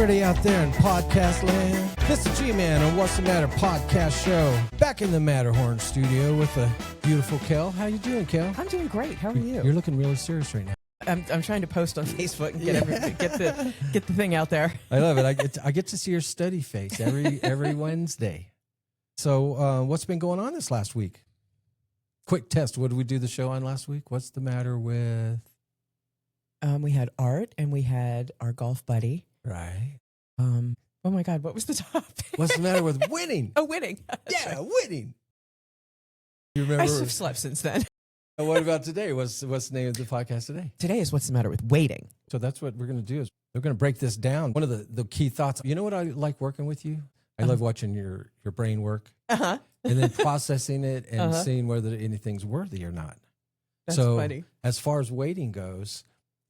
everybody out there in podcast land. This is G-Man on What's the Matter podcast show. Back in the Matterhorn studio with a beautiful Kel. How you doing, Kel? I'm doing great. How are you? You're looking really serious right now. I'm trying to post on Facebook and get the thing out there. I love it. I get to see your study face every Wednesday. So what's been going on this last week? Quick test. What did we do the show on last week? What's the matter with? We had art and we had our golf buddy. Right. Oh my God, what was the topic? What's the matter with winning? Oh, winning. Yeah, winning. You remember? I've slept since then. And what about today? What's the name of the podcast today? Today is What's the Matter with Waiting. So that's what we're going to do is we're going to break this down. One of the key thoughts. You know what I like working with you? I love watching your brain work and then processing it and seeing whether anything's worthy or not. That's so funny. As far as waiting goes,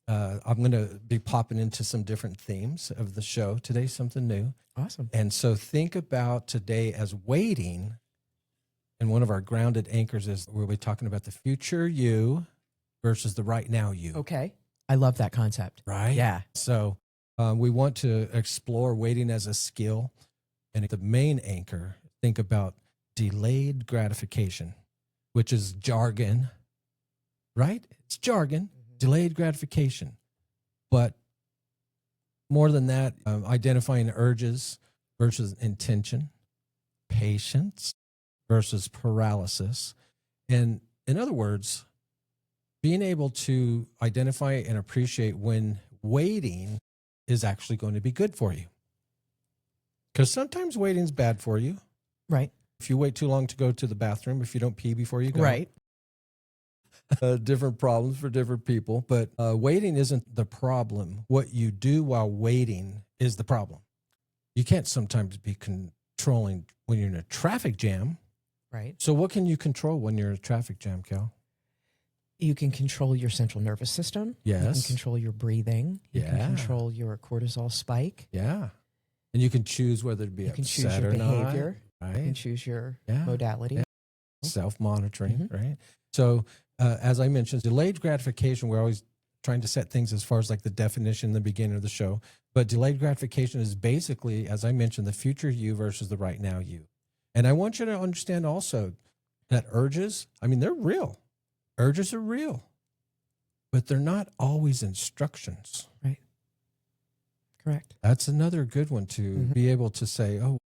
I'm going to be popping into some different themes of the show. Today's something new. Awesome. And so think about today as waiting. And one of our grounded anchors is we'll be talking about the future you versus the right now you. Okay. I love that concept. Right? Yeah. So we want to explore waiting as a skill. And the main anchor, think about delayed gratification, which is jargon, right? It's jargon, delayed gratification. But more than that, identifying urges versus intention, patience versus paralysis. And in other words, being able to identify and appreciate when waiting is actually going to be good for you. Because sometimes waiting is bad for you. Right. If you wait too long to go to the bathroom, if you don't pee before you go. Right. Different problems for different people. But waiting isn't the problem. What you do while waiting is the problem. You can't sometimes be controlling when you're in a traffic jam. Right. So what can you control when you're in a traffic jam, Cal? You can control your central nervous system. Yes. You can control your breathing. You Yeah. can control your cortisol spike. Yeah. And you can choose whether to be You can choose upset your or behavior. not. You Right. can choose your Yeah. modality. Yeah. Self-monitoring, right? So as I mentioned, delayed gratification, we're always trying to set things as far as like the definition in the beginning of the show. But delayed gratification is basically, as I mentioned, the future you versus the right now you. And I want you to understand also that urges, I mean, they're real. Urges are real, but they're not always instructions. Right. Correct. That's another good one to be able to say, oh,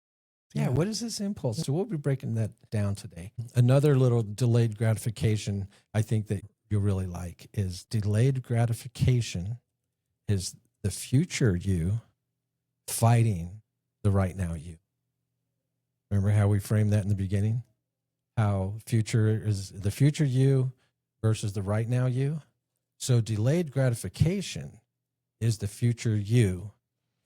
yeah, what is this impulse? So we'll be breaking that down today. Another little delayed gratification I think that you'll really like is delayed gratification is the future you fighting the right now you. Remember how we framed that in the beginning? How future is the future you versus the right now you? So delayed gratification is the future you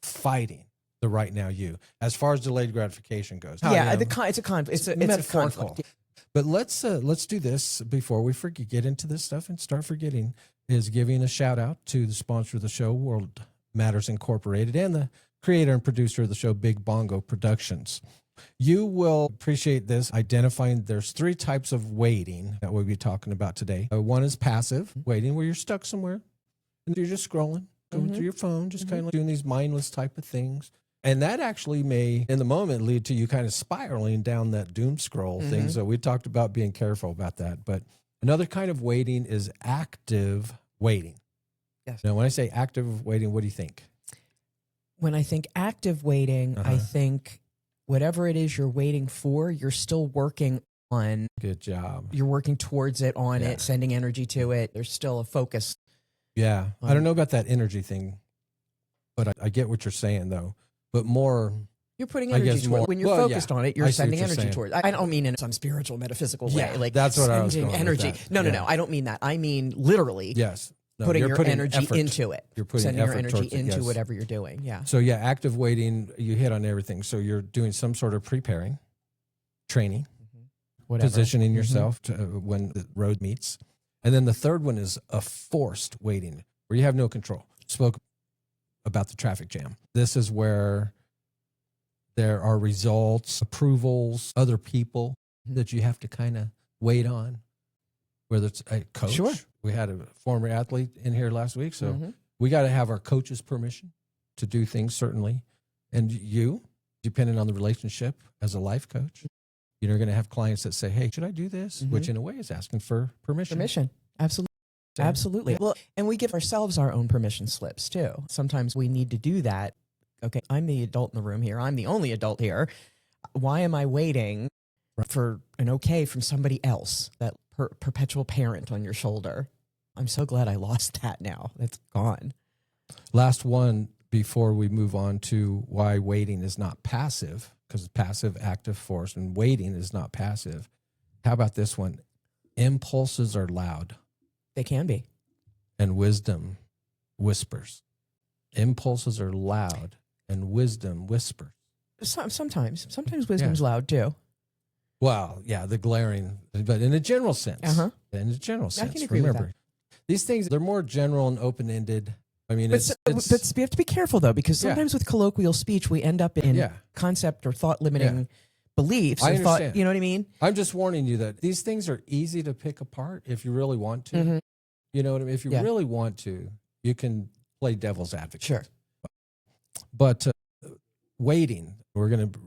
fighting the right now you. As far as delayed gratification goes. Yeah, it's a metaphorical. conflict. But let's do this before we get into this stuff and start forgetting, is giving a shout out to the sponsor of the show, World Matters Incorporated, and the creator and producer of the show, Big Bongo Productions. You will appreciate this, identifying there's 3 types of waiting that we'll be talking about today. One is passive waiting, where you're stuck somewhere and you're just scrolling, going through your phone, just kind of doing these mindless type of things. And that actually may, in the moment, lead to you kind of spiraling down that doom scroll thing. So we talked about being careful about that. But another kind of waiting is active waiting. Yes. Now, when I say active waiting, what do you think? When I think active waiting, I think whatever it is you're waiting for, you're still working on. Good job. You're working towards it, on it, sending energy to it. There's still a focus. Yeah. I don't know about that energy thing, but I get what you're saying, though. But more, you're putting energy toward it. When you're focused on it, you're sending energy saying. towards it. I don't mean in some spiritual, metaphysical way. Like that's what I was sending going energy. with that. No. I don't mean that. I mean literally. Yes. No, putting your energy effort into it. You're putting sending your effort energy towards it, into yes. whatever you're doing. Yeah. So yeah, active waiting, you hit on everything. So you're doing some sort of preparing, training, positioning yourself to, when the road meets. And then the third one is a forced waiting, where you have no control. Spoke about the traffic jam. This is where there are results, approvals, other people that you have to kind of wait on, whether it's a coach. Sure. We had a former athlete in here last week, so we got to have our coach's permission. to do things, certainly. And you, depending on the relationship as a life coach, you're going to have clients that say, hey, should I do this? Which in a way is asking for permission. Permission. Absolutely. Absolutely. Yeah. Well, and we give ourselves our own permission slips too. Sometimes we need to do that. Okay, I'm the adult in the room here. I'm the only adult here. Why am I waiting for an okay from somebody else, that perpetual parent on your shoulder? I'm so glad I lost that now. That's gone. Last one before we move on to why waiting is not passive, because passive, active, force, and waiting is not passive. How about this one? Impulses are loud. They can be. And wisdom whispers. Impulses are loud and wisdom whispers. Sometimes wisdom's loud too. Well, yeah, the glaring, but in a general sense. In a general sense. I can agree with that. These things, they're more general and open-ended. I mean, but we have to be careful though, because sometimes with colloquial speech, we end up in concept or thought limiting beliefs. I and understand. You know what I mean? I'm just warning you that these things are easy to pick apart if you really want to. You know what I mean? If you really want to, you can play devil's advocate. Sure. But waiting, we're going to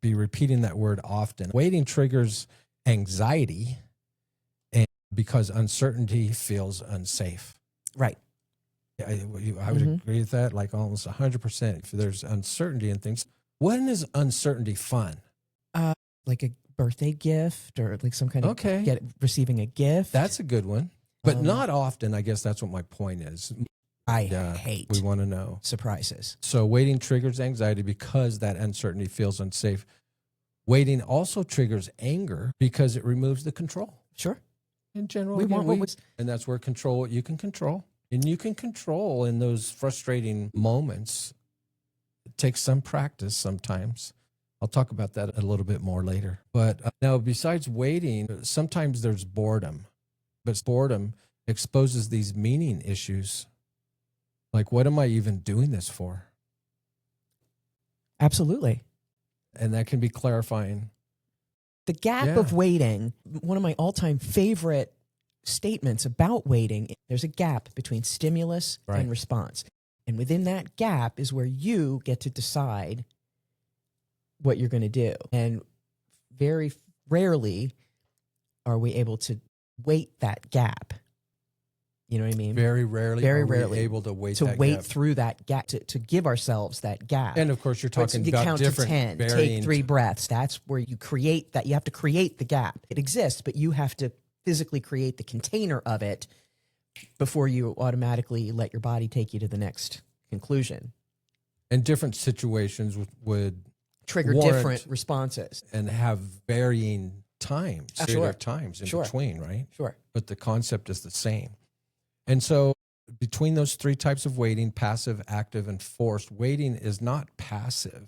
be repeating that word often. Waiting triggers anxiety, and because uncertainty feels unsafe. Right. I would agree with that, like almost 100%. If there's uncertainty in things, when is uncertainty fun? Like a birthday gift or like some kind of receiving a gift. That's a good one, but not often. I guess that's what my point is. I hate. We want to know surprises. So waiting triggers anxiety because that uncertainty feels unsafe. Waiting also triggers anger because it removes the control. Sure. In general, and that's where you can control. And you can control in those frustrating moments. It takes some practice sometimes. I'll talk about that a little bit more later. But now, besides waiting, sometimes there's boredom. But boredom exposes these meaning issues. Like, what am I even doing this for? Absolutely. And that can be clarifying. The gap of waiting, one of my all-time favorite statements about waiting, there's a gap between stimulus and response. And within that gap is where you get to decide what you're going to do. And very rarely are we able to wait that gap. You know what I mean? Very rarely are we able to wait that gap. Through that gap, to give ourselves that gap. And of course, you're talking about count different to 10, take 3 breaths. That's where you create that. You have to create the gap. It exists, but you have to physically create the container of it before you automatically let your body take you to the next conclusion. And different situations would trigger different responses and have varying times, times in between, right? Sure. But the concept is the same. And so between those 3 types of waiting, passive, active, and forced, waiting is not passive.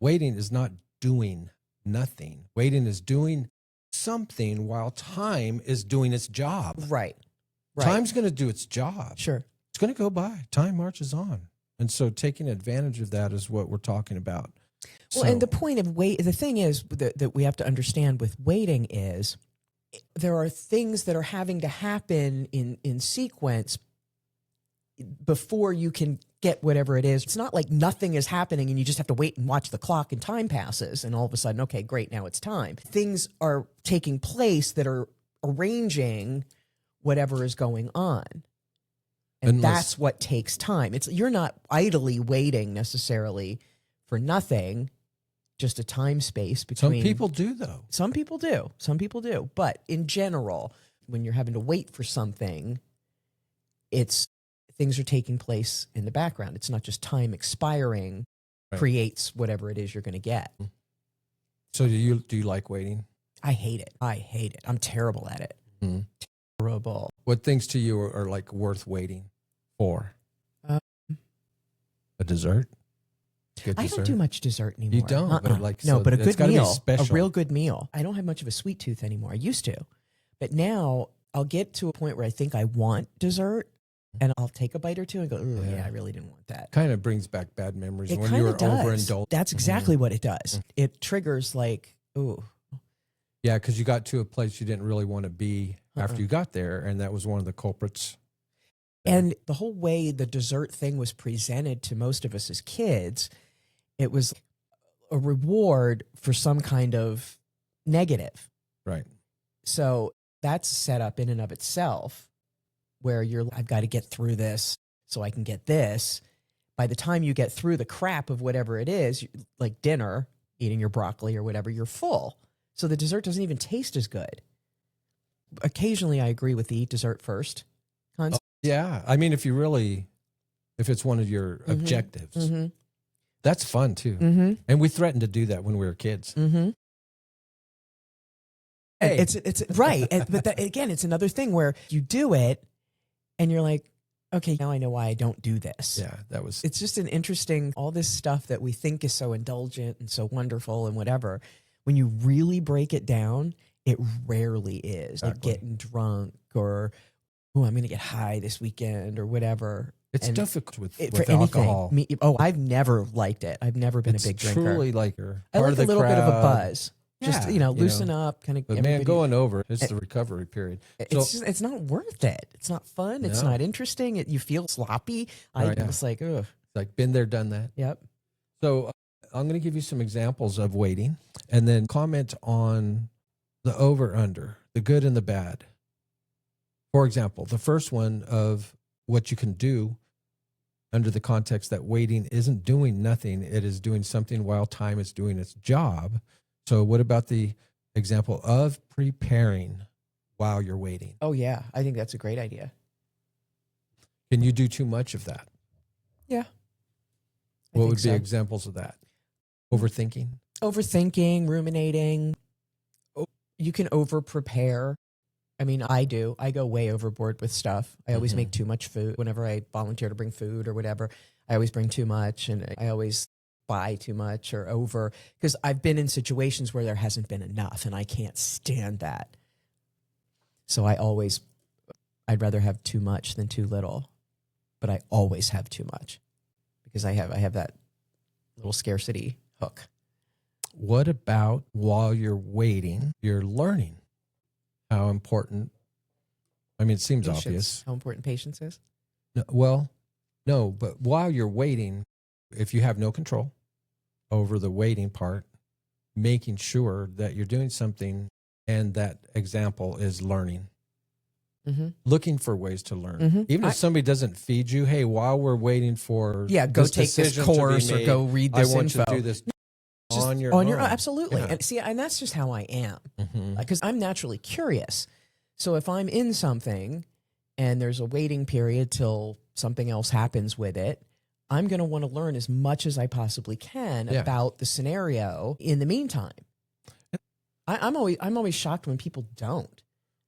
Waiting is not doing nothing. Waiting is doing something while time is doing its job. Right. Time's going to do its job. Sure. It's going to go by. Time marches on. And so taking advantage of that is what we're talking about. Well, and the point of the thing is that we have to understand with waiting is there are things that are having to happen in sequence before you can get whatever it is. It's not like nothing is happening and you just have to wait and watch the clock and time passes and all of a sudden, okay, great, now it's time. Things are taking place that are arranging whatever is going on. And that's what takes time. You're not idly waiting necessarily for nothing, just a time space between. Some people do, though. Some people do. But in general, when you're having to wait for something, things are taking place in the background. It's not just time expiring creates whatever it is you're going to get. So do you like waiting? I hate it. I'm terrible at it. Mm-hmm. Terrible. What things to you are like worth waiting for? A dessert? I don't do much dessert anymore. You don't? But but a good meal, a real good meal. I don't have much of a sweet tooth anymore. I used to. But now I'll get to a point where I think I want dessert and I'll take a bite or two and go, oh, yeah, I really didn't want that. Kind of brings back bad memories It when you were overindulged. That's exactly what it does. It triggers like, ooh. Yeah, because you got to a place you didn't really want to be after you got there, and that was one of the culprits. And the whole way the dessert thing was presented to most of us as kids, it was a reward for some kind of negative. Right. So that's set up in and of itself where I've got to get through this so I can get this. By the time you get through the crap of whatever it is, like dinner, eating your broccoli or whatever, you're full. So the dessert doesn't even taste as good. Occasionally I agree with the eat dessert first concept. Yeah. I mean, if it's one of your objectives, that's fun too. And we threatened to do that when we were kids. Hey. It's right. But again, it's another thing where you do it and you're like, okay, now I know why I don't do this. Yeah, it's just an interesting, all this stuff that we think is so indulgent and so wonderful and whatever. When you really break it down, it rarely is. Exactly. Like getting drunk or, oh, I'm going to get high this weekend or whatever. It's difficult with for alcohol. Anything. I've never liked it. I've never been a big drinker. Truly like you're I part like of the a little crowd. bit of a buzz. Just, loosen up, kind of. But man, going over, it's the recovery period. It's not worth it. It's not fun. It's not interesting. You feel sloppy. It's like, ugh. It's like, been there, done that. Yep. So I'm going to give you some examples of waiting and then comment on the over under, the good and the bad. For example, the first one of what you can do under the context that waiting isn't doing nothing. It is doing something while time is doing its job. So what about the example of preparing while you're waiting? Oh, yeah. I think that's a great idea. Can you do too much of that? Yeah. What would be examples of that? Overthinking? Overthinking, ruminating. You can over-prepare. I mean, I do. I go way overboard with stuff. I always make too much food. Whenever I volunteer to bring food or whatever, I always bring too much, and I always buy too much or over, because I've been in situations where there hasn't been enough, and I can't stand that. So I'd rather have too much than too little, but I always have too much because I have that little scarcity hook. What about while you're waiting, you're learning? How important, I mean, it seems obvious. How important patience is? No, but while you're waiting, if you have no control over the waiting part, making sure that you're doing something and that example is learning. Looking for ways to learn. Even if somebody doesn't feed you, hey, while we're waiting for go take this course or go read this I want info. you to do this on your own. Absolutely. Yeah. And that's just how I am, because I'm naturally curious. So if I'm in something and there's a waiting period till something else happens with it, I'm going to want to learn as much as I possibly can about the scenario in the meantime. I'm always shocked when people don't.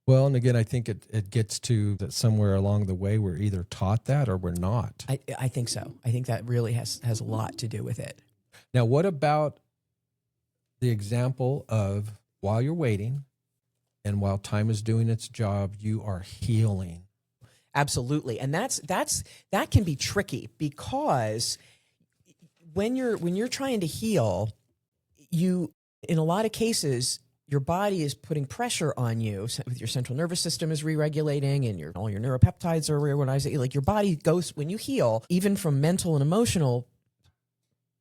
Well, and again, I think it gets to that somewhere along the way we're either taught that or we're not. I think so. I think that really has a lot to do with it. Now, what about the example of while you're waiting and while time is doing its job, you are healing? Absolutely. And that can be tricky, because when you're trying to heal, in a lot of cases, your body is putting pressure on you. Your central nervous system is re-regulating, and all your neuropeptides are reorganizing. Like, your body goes, when you heal, even from mental and emotional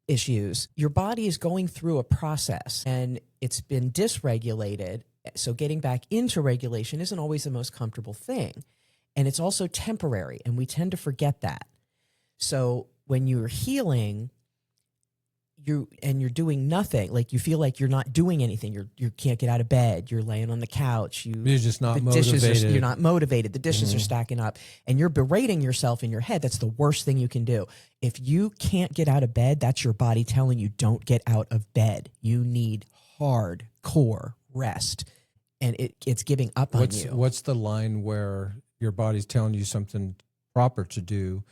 issues, your body is going through a process and it's been dysregulated. So getting back into regulation isn't always the most comfortable thing. And it's also temporary, and we tend to forget that. So when you're healing, you're doing nothing, like you feel like you're not doing anything. You can't get out of bed. You're laying on the couch. You're just not motivated. You're not motivated. The dishes are stacking up, and you're berating yourself in your head. That's the worst thing you can do. If you can't get out of bed, that's your body telling you, don't get out of bed. You need hardcore rest, and it's giving up on you. What's the line where your body's telling you something proper to do,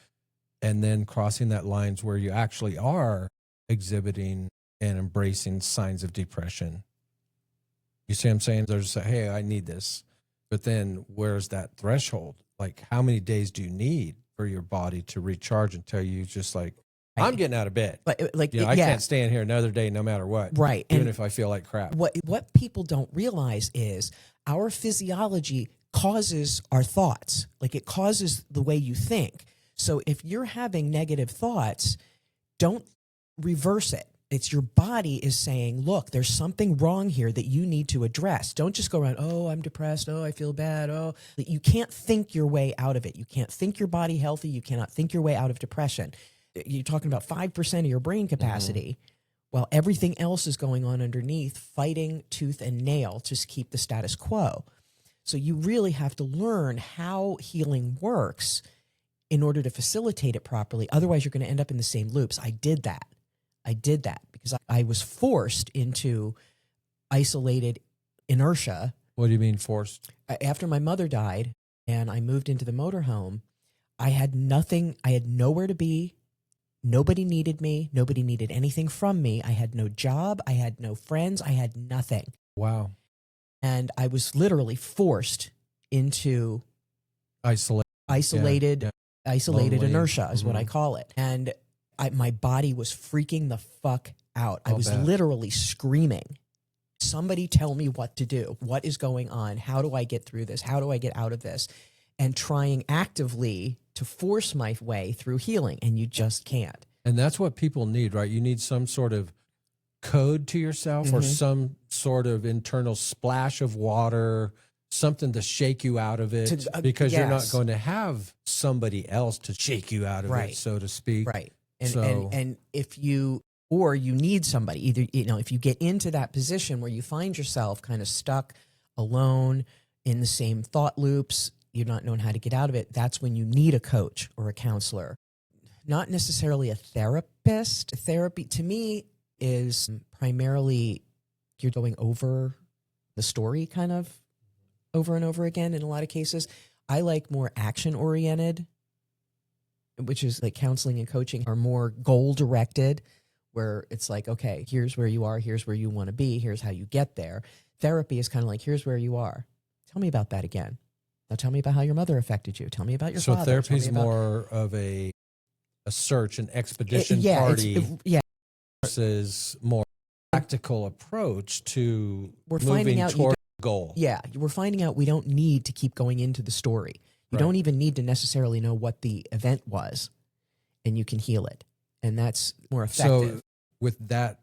and then crossing that lines where you actually are exhibiting and embracing signs of depression? You see what I'm saying? There's hey, I need this. But then where's that threshold? Like, how many days do you need for your body to recharge until you just like, I'm getting out of bed. But I can't stay in here another day no matter what. Right. Even if I feel like crap. What people don't realize is our physiology causes our thoughts. Like it causes the way you think. So if you're having negative thoughts, don't reverse it. It's your body is saying, look, there's something wrong here that you need to address. Don't just go around, oh, I'm depressed. Oh, I feel bad. Oh, you can't think your way out of it. You can't think your body healthy. You cannot think your way out of depression. You're talking about 5% of your brain capacity while everything else is going on underneath, fighting tooth and nail to keep the status quo. So you really have to learn how healing works in order to facilitate it properly. Otherwise, you're going to end up in the same loops. I did that because I was forced into isolated inertia. What do you mean forced? After my mother died and I moved into the motorhome, I had nothing. I had nowhere to be. Nobody needed me. Nobody needed anything from me. I had no job. I had no friends. I had nothing. Wow. And I was literally forced into isolated Lonely. inertia is what I call it. And my body was freaking the fuck out. I was literally screaming, somebody tell me what to do. What is going on? How do I get through this? How do I get out of this? And trying actively to force my way through healing. And you just can't. And that's what people need, right? You need some sort of code to yourself or some sort of internal splash of water, something to shake you out of it, because you're not going to have somebody else to shake you out of it, so to speak. Right. And if you need somebody, either, if you get into that position where you find yourself kind of stuck alone in the same thought loops, you're not knowing how to get out of it, that's when you need a coach or a counselor. Not necessarily a therapist. Therapy to me is primarily you're going over the story kind of over and over again in a lot of cases. I like more action-oriented, which is like counseling and coaching are more goal-directed, where it's like, okay, here's where you are, here's where you want to be, here's how you get there. Therapy is kind of like, here's where you are. Tell me about that again. Now tell me about how your mother affected you. Tell me about your father. So therapy is more of a search, an expedition party versus more practical approach to moving toward a goal. Yeah, we're finding out we don't need to keep going into the story. You don't even need to necessarily know what the event was, and you can heal it. And that's more effective. So with that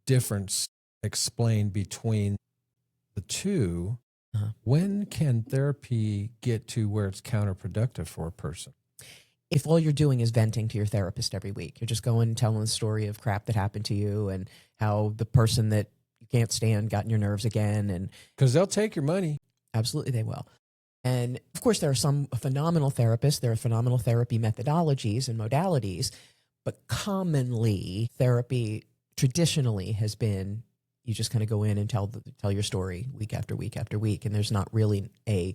difference explained between the two, when can therapy get to where it's counterproductive for a person? If all you're doing is venting to your therapist every week, you're just going and telling the story of crap that happened to you and how the person that you can't stand got in your nerves again. And because they'll take your money. Absolutely, they will. And of course, there are some phenomenal therapists. There are phenomenal therapy methodologies and modalities. But commonly, therapy traditionally has been you just kind of go in and tell your story week after week after week. And there's not really a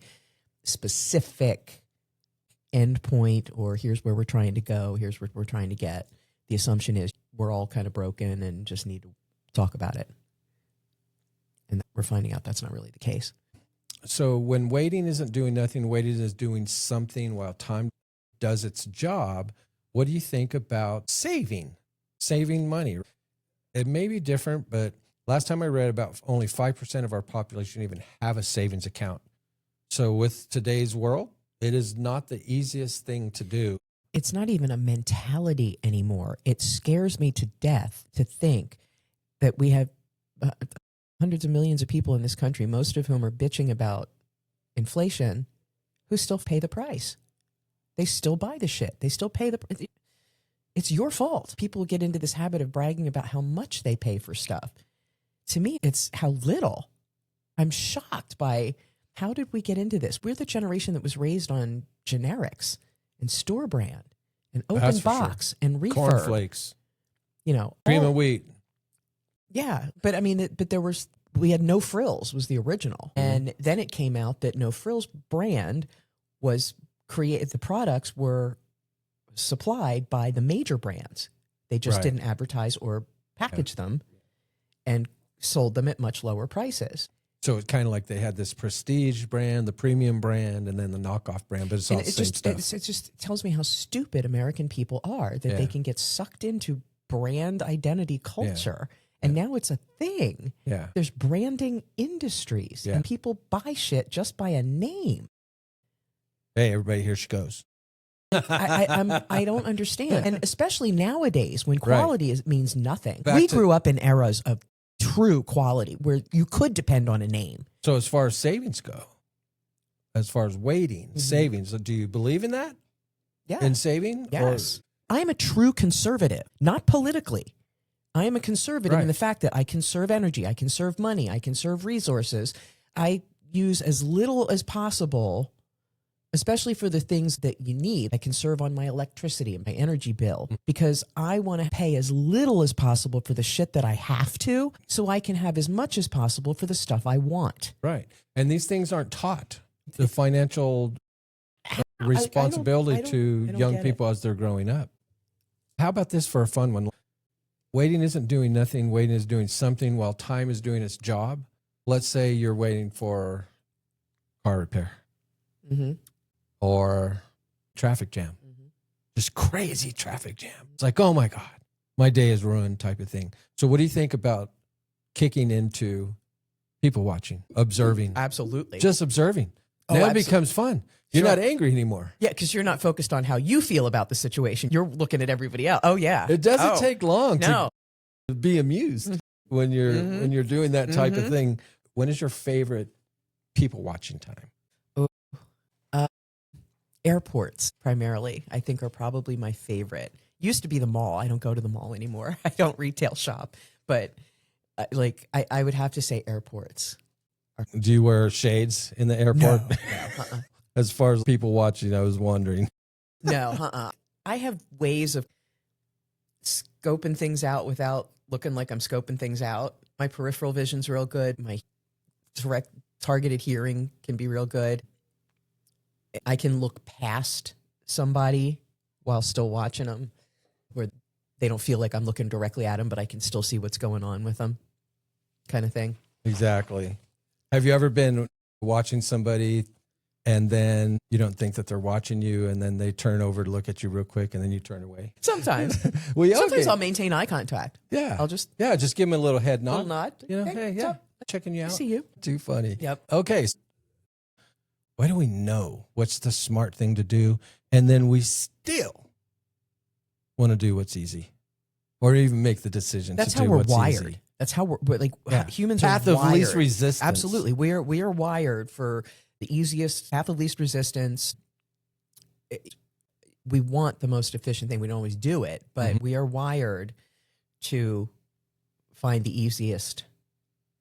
specific endpoint or here's where we're trying to go, here's what we're trying to get. The assumption is we're all kind of broken and just need to talk about it. And we're finding out that's not really the case. So when waiting isn't doing nothing, waiting is doing something while time does its job, what do you think about saving money? It may be different, but last time I read about only 5% of our population even have a savings account. So with today's world, it is not the easiest thing to do. It's not even a mentality anymore. It scares me to death to think that we have hundreds of millions of people in this country, most of whom are bitching about inflation, who still pay the price. They still buy the shit. They still pay it's your fault. People get into this habit of bragging about how much they pay for stuff. To me, it's how little. I'm shocked by how did we get into this? We're the generation that was raised on generics and store brand and open box and refurb. Cornflakes. Cream of wheat. Yeah, but I mean, we had No Frills was the original. And then it came out that No Frills brand was created, the products were supplied by the major brands. They just didn't advertise or package them and sold them at much lower prices. So it's kind of like they had this prestige brand, the premium brand, and then the knockoff brand, but it's all the same stuff. It just tells me how stupid American people are, that they can get sucked into brand identity culture And now it's a thing. Yeah. There's branding industries and people buy shit just by a name. Hey, everybody, here she goes. I don't understand. And especially nowadays when quality means nothing. We grew up in eras of true quality where you could depend on a name. So as far as savings go, as far as waiting, savings, do you believe in that? Yeah. In saving? Yes. I am a true conservative, not politically. I am a conservative in the fact that I conserve energy, I conserve money, I conserve resources. I use as little as possible, especially for the things that you need. I conserve on my electricity and my energy bill because I want to pay as little as possible for the shit that I have to so I can have as much as possible for the stuff I want. Right. And these things aren't taught. The financial responsibility to young people as they're growing up. How about this for a fun one? Waiting isn't doing nothing. Waiting is doing something while time is doing its job. Let's say you're waiting for car repair or traffic jam, just crazy traffic jam. It's like, oh my God, my day is ruined type of thing. So what do you think about kicking into people watching, observing? Absolutely. Just observing. Now it becomes fun. You're not angry anymore. Yeah, because you're not focused on how you feel about the situation. You're looking at everybody else. Oh, yeah. It doesn't take long to be amused when you're doing that type of thing. When is your favorite people watching time? Airports, primarily, I think are probably my favorite. Used to be the mall. I don't go to the mall anymore. I don't retail shop. But I would have to say airports. Do you wear shades in the airport? No, As far as people watching, I was wondering. No, I have ways of scoping things out without looking like I'm scoping things out. My peripheral vision's real good. My direct targeted hearing can be real good. I can look past somebody while still watching them where they don't feel like I'm looking directly at them, but I can still see what's going on with them, kind of thing. Exactly. Have you ever been watching somebody and then you don't think that they're watching you and then they turn over to look at you real quick and then you turn away? Sometimes. Sometimes I'll maintain eye contact. Yeah. I'll just just give them a little head nod. Little nod. You know, hey, checking you out. I see you. Too funny. Yep. Okay. Why do we know what's the smart thing to do and then we still want to do what's easy or even make the decision That's to how do we're what's wired. easy? That's how we're like humans path are of wired. least resistance. Absolutely. We are wired for the easiest path of least resistance. We want the most efficient thing. We don't always do it, but we are wired to find the easiest.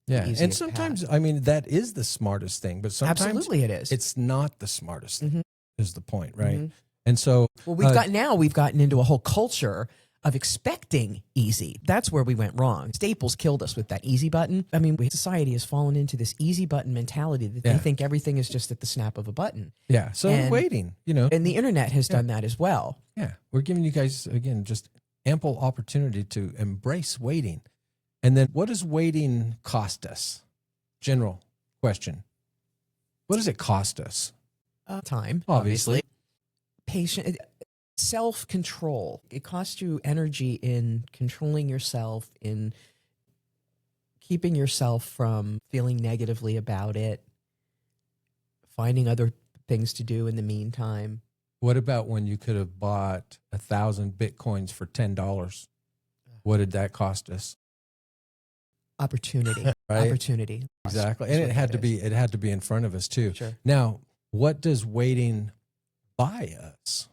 Yeah. The easiest And sometimes, path. I mean, that is the smartest thing, but sometimes Absolutely it is. it's not the smartest thing is the point, right? And so Well, we've gotten into a whole culture of expecting easy. That's where we went wrong. Staples killed us with that easy button. I mean, society has fallen into this easy button mentality that they think everything is just at the snap of a button. Yeah. So waiting, And the internet has done that as well. Yeah. We're giving you guys, again, just ample opportunity to embrace waiting. And then what does waiting cost us? General question. What does it cost us? Time, Obviously. Patient. Self-control. It costs you energy in controlling yourself, in keeping yourself from feeling negatively about it, finding other things to do in the meantime. What about when you could have bought 1,000 Bitcoins for $10? What did that cost us? Opportunity. Right? Opportunity. Exactly. That's And what it had to be in front of us too. Sure. Now, what does waiting buy us?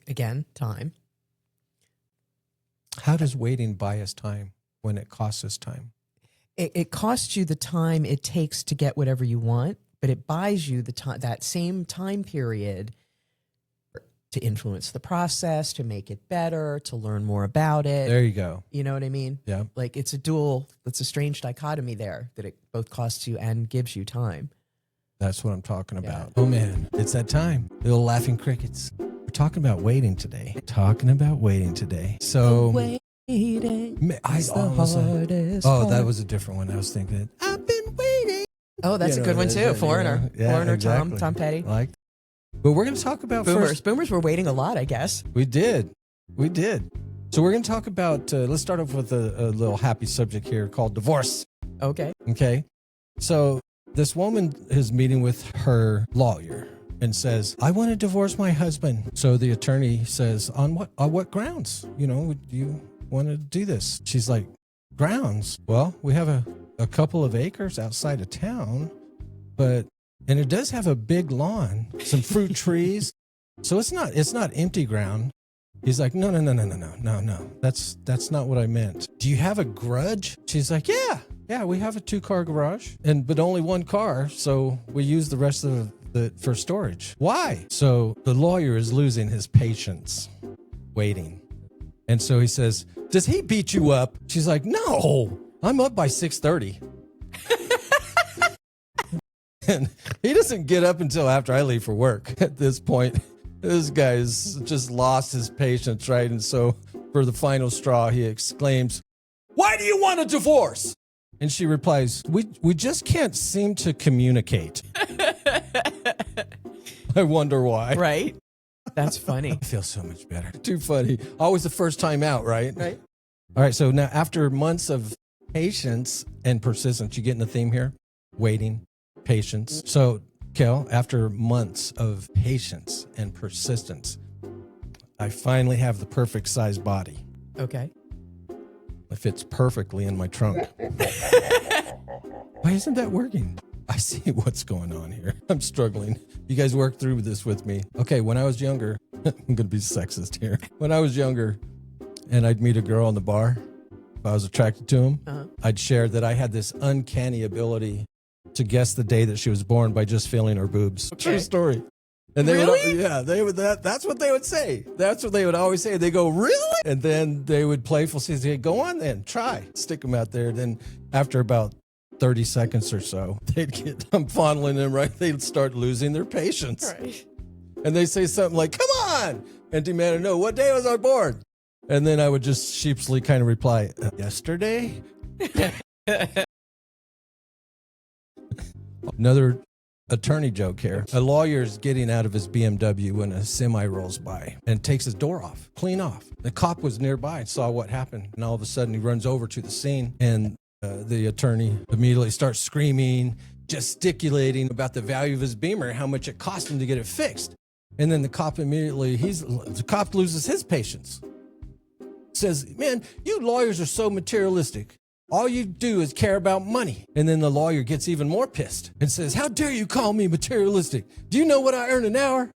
Again, time. How does waiting buy us time when it costs us time? It costs you the time it takes to get whatever you want, but it buys you the time, that same time period to influence the process, to make it better, to learn more about it. There you go. You know what I mean? Yeah. Like it's a strange dichotomy there that it both costs you and gives you time. That's what I'm talking about. Oh man, it's that time. Little laughing crickets. We're talking about waiting today. So Waiting I almost that was a different one. I was thinking, I've been waiting. Oh, that's a good one too. Foreigner. Foreigner, exactly. Tom Petty. Like, but we're going to talk about Boomers. first. Boomers were waiting a lot, I guess. We did. So we're going to talk about, let's start off with a little happy subject here called divorce. Okay. Okay. So this woman is meeting with her lawyer and says, I want to divorce my husband. So the attorney says, on what grounds? You know, do you want to do this? She's like, grounds? Well, we have a couple of acres outside of town, and it does have a big lawn, some fruit trees. So it's not empty ground. He's like, no. That's not what I meant. Do you have a grudge? She's like, yeah, we have a 2-car garage but only 1 car. So we use the rest of it for storage. Why? So the lawyer is losing his patience waiting. And so he says, does he beat you up? She's like, no, I'm up by 6:30. And he doesn't get up until after I leave for work. At this point, this guy's just lost his patience, right? And so for the final straw, he exclaims, why do you want a divorce? And she replies, we just can't seem to communicate. I wonder why. Right. That's funny. I feel so much better. Too funny. Always the first time out, right? Right. All right. So now after months of patience and persistence, you getting the theme here? Waiting, patience. So Kel, after months of patience and persistence, I finally have the perfect size body. Okay. It fits perfectly in my trunk. Why isn't that working? I see what's going on here. I'm struggling. You guys work through this with me. Okay, when I was younger, I'm going to be sexist here. When I was younger and I'd meet a girl in the bar, if I was attracted to him, I'd share that I had this uncanny ability to guess the day that she was born by just feeling her boobs. Okay. True story. And they would, that's what they would say. That's what they would always say. They go, really? And then they would playfully say, go on then, try. Stick them out there. Then after about 30 seconds or so, I'm fondling them, right? They'd start losing their patience. Right. And they say something like, come on, and demand to know, what day was I born? And then I would just sheepishly kind of reply, yesterday? Another attorney joke here. A lawyer's getting out of his BMW when a semi rolls by and takes his door off, clean off. The cop was nearby and saw what happened. And all of a sudden he runs over to the scene and the attorney immediately starts screaming, gesticulating about the value of his Beamer, how much it cost him to get it fixed. And then the cop loses his patience. Says, man, you lawyers are so materialistic. All you do is care about money. And then the lawyer gets even more pissed and says, how dare you call me materialistic? Do you know what I earn an hour?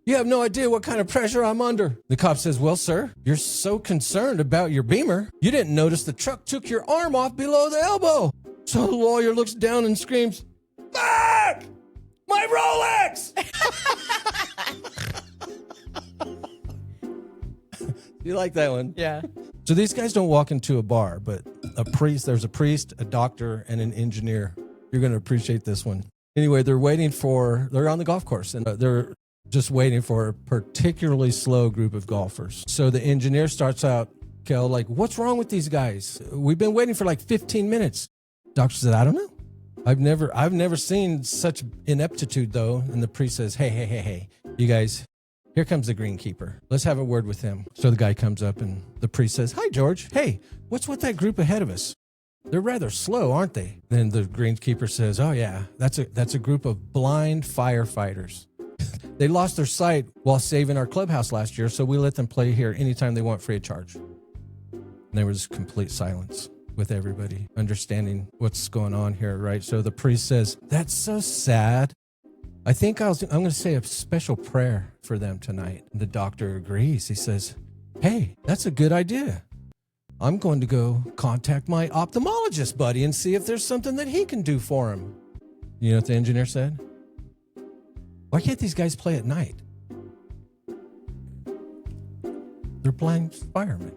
You have no idea what kind of pressure I'm under. The cop says, well, sir, you're so concerned about your Beamer, you didn't notice the truck took your arm off below the elbow. So the lawyer looks down and screams, fuck! My Rolex! You like that one? Yeah. So these guys don't walk into a bar, but there's a priest, a doctor, and an engineer. You're going to appreciate this one. Anyway, they're on the golf course, and they're just waiting for a particularly slow group of golfers. So the engineer starts out, Kel, like, what's wrong with these guys? We've been waiting for like 15 minutes. Doctor said, I don't know. I've never seen such ineptitude, though. And the priest says, hey, you guys, here comes the greenkeeper. Let's have a word with him. So the guy comes up and the priest says, hi, George. Hey, what's with that group ahead of us? They're rather slow, aren't they? Then the greenkeeper says, oh, yeah, that's a group of blind firefighters. They lost their sight while saving our clubhouse last year, so we let them play here anytime they want free of charge. And there was complete silence with everybody understanding what's going on here, right? So the priest says, that's so sad. I think I'm going to say a special prayer for them tonight. And the doctor agrees. He says, hey, that's a good idea. I'm going to go contact my ophthalmologist buddy and see if there's something that he can do for him. You know what the engineer said? Why can't these guys play at night? They're blind firemen.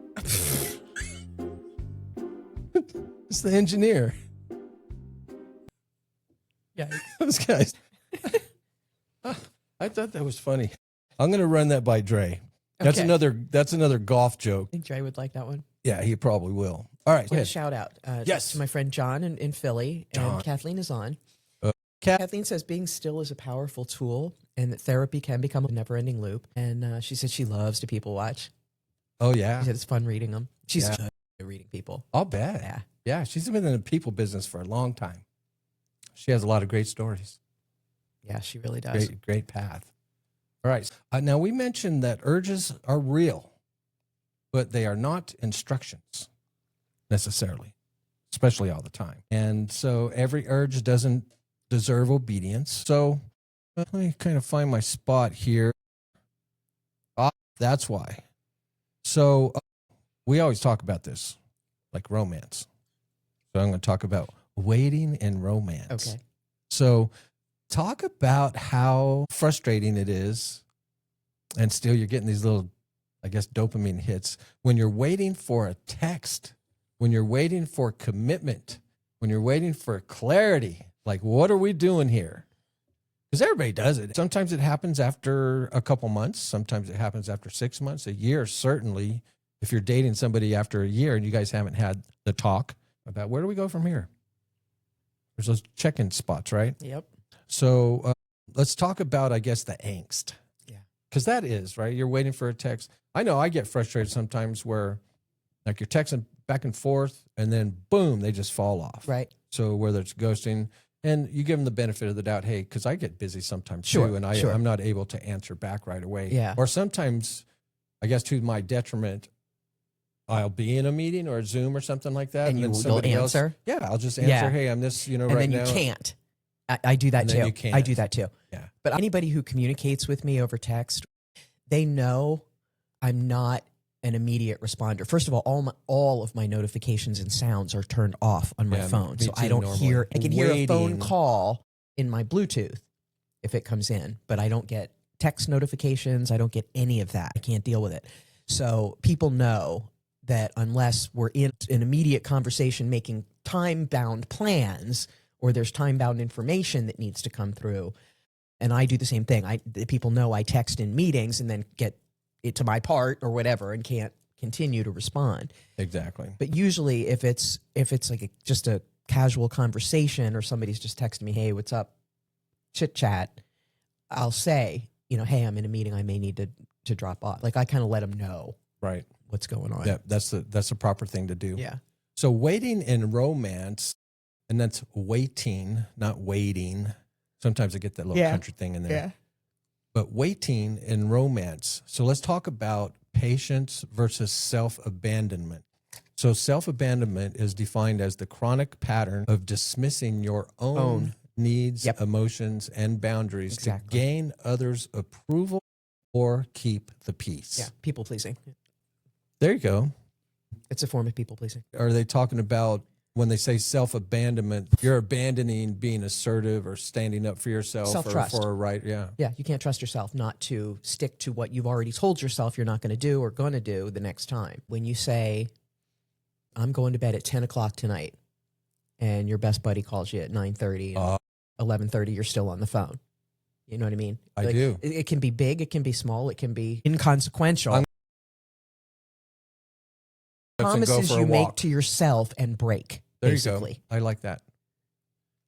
It's the engineer. Yeah. Those guys. I thought that was funny. I'm going to run that by Dre. That's another golf joke. I think Dre would like that one. Yeah, he probably will. All right. A shout out yes. to my friend John in Philly. John. And Kathleen is on. Kathleen says being still is a powerful tool and that therapy can become a never-ending loop. And she said she loves to people watch. Oh, She yeah. said it's fun reading them. She's Yeah. good at reading people. I'll bet. Yeah. Yeah. She's been in the people business for a long time. She has a lot of great stories. Yeah, she really does. Great path. All right. Now, we mentioned that urges are real, but they are not instructions necessarily, especially all the time. And so every urge doesn't deserve obedience. So let me kind of find my spot here. That's why. So we always talk about this, like romance. So I'm going to talk about waiting in romance. Okay. So talk about how frustrating it is, and still you're getting these little, I guess, dopamine hits when you're waiting for a text, when you're waiting for commitment, when you're waiting for clarity. Like, what are we doing here? Because everybody does it. Sometimes it happens after a couple months. Sometimes it happens after 6 months, a year. Certainly, if you're dating somebody after a year and you guys haven't had the talk about where do we go from here? There's those check-in spots, right? Yep. So let's talk about, I guess, the angst. Yeah. Because that is, right? You're waiting for a text. I know I get frustrated sometimes where like you're texting back and forth and then boom, they just fall off. Right. So whether it's ghosting, and you give them the benefit of the doubt, hey, because I get busy sometimes Sure, too, and sure. I'm not able to answer back right away. Yeah. Or sometimes, I guess to my detriment, I'll be in a meeting or a Zoom or something like that. And then you'll somebody else- answer? Yeah, I'll just answer, Yeah. hey, I'm this, And right then you now. can't. I do that And too. then you can't. I do that too. Yeah. But anybody who communicates with me over text, they know I'm not an immediate responder. First of all of my notifications and sounds are turned off on my Yeah, phone. me So I too, don't normally. hear, I can hear a phone Waiting. call in my Bluetooth if it comes in, but I don't get text notifications. I don't get any of that. I can't deal with it. So people know that unless we're in an immediate conversation making time-bound plans or there's time-bound information that needs to come through, and I do the same thing. People know I text in meetings and then get it to my part or whatever and can't continue to respond. Exactly. But usually if it's like just a casual conversation or somebody's just texting me, hey, what's up, chit chat, I'll say, hey, I'm in a meeting. I may need to drop off. Like I kind of let them know Right. what's going on. Yeah, that's the proper thing to do. Yeah. So waiting in romance, and that's waiting, not waiting. Sometimes I get that little Yeah. country thing in there. Yeah. But waiting in romance. So let's talk about patience versus self-abandonment. So self-abandonment is defined as the chronic pattern of dismissing your own needs, Yep. emotions, and boundaries Exactly. to gain others' approval or keep the peace. Yeah. People pleasing. There you go. It's a form of people pleasing. Are they talking about when they say self-abandonment, you're abandoning being assertive or standing up for yourself or Self-trust. for a right? Yeah. Yeah. You can't trust yourself not to stick to what you've already told yourself you're not going to do or going to do the next time. When you say, I'm going to bed at 10 o'clock tonight and your best buddy calls you at 9:30, 11:30, you're still on the phone. You know what I mean? I do. It can be big. It can be small. It can be inconsequential. Promises you make to yourself and break. There basically. you go. I like that.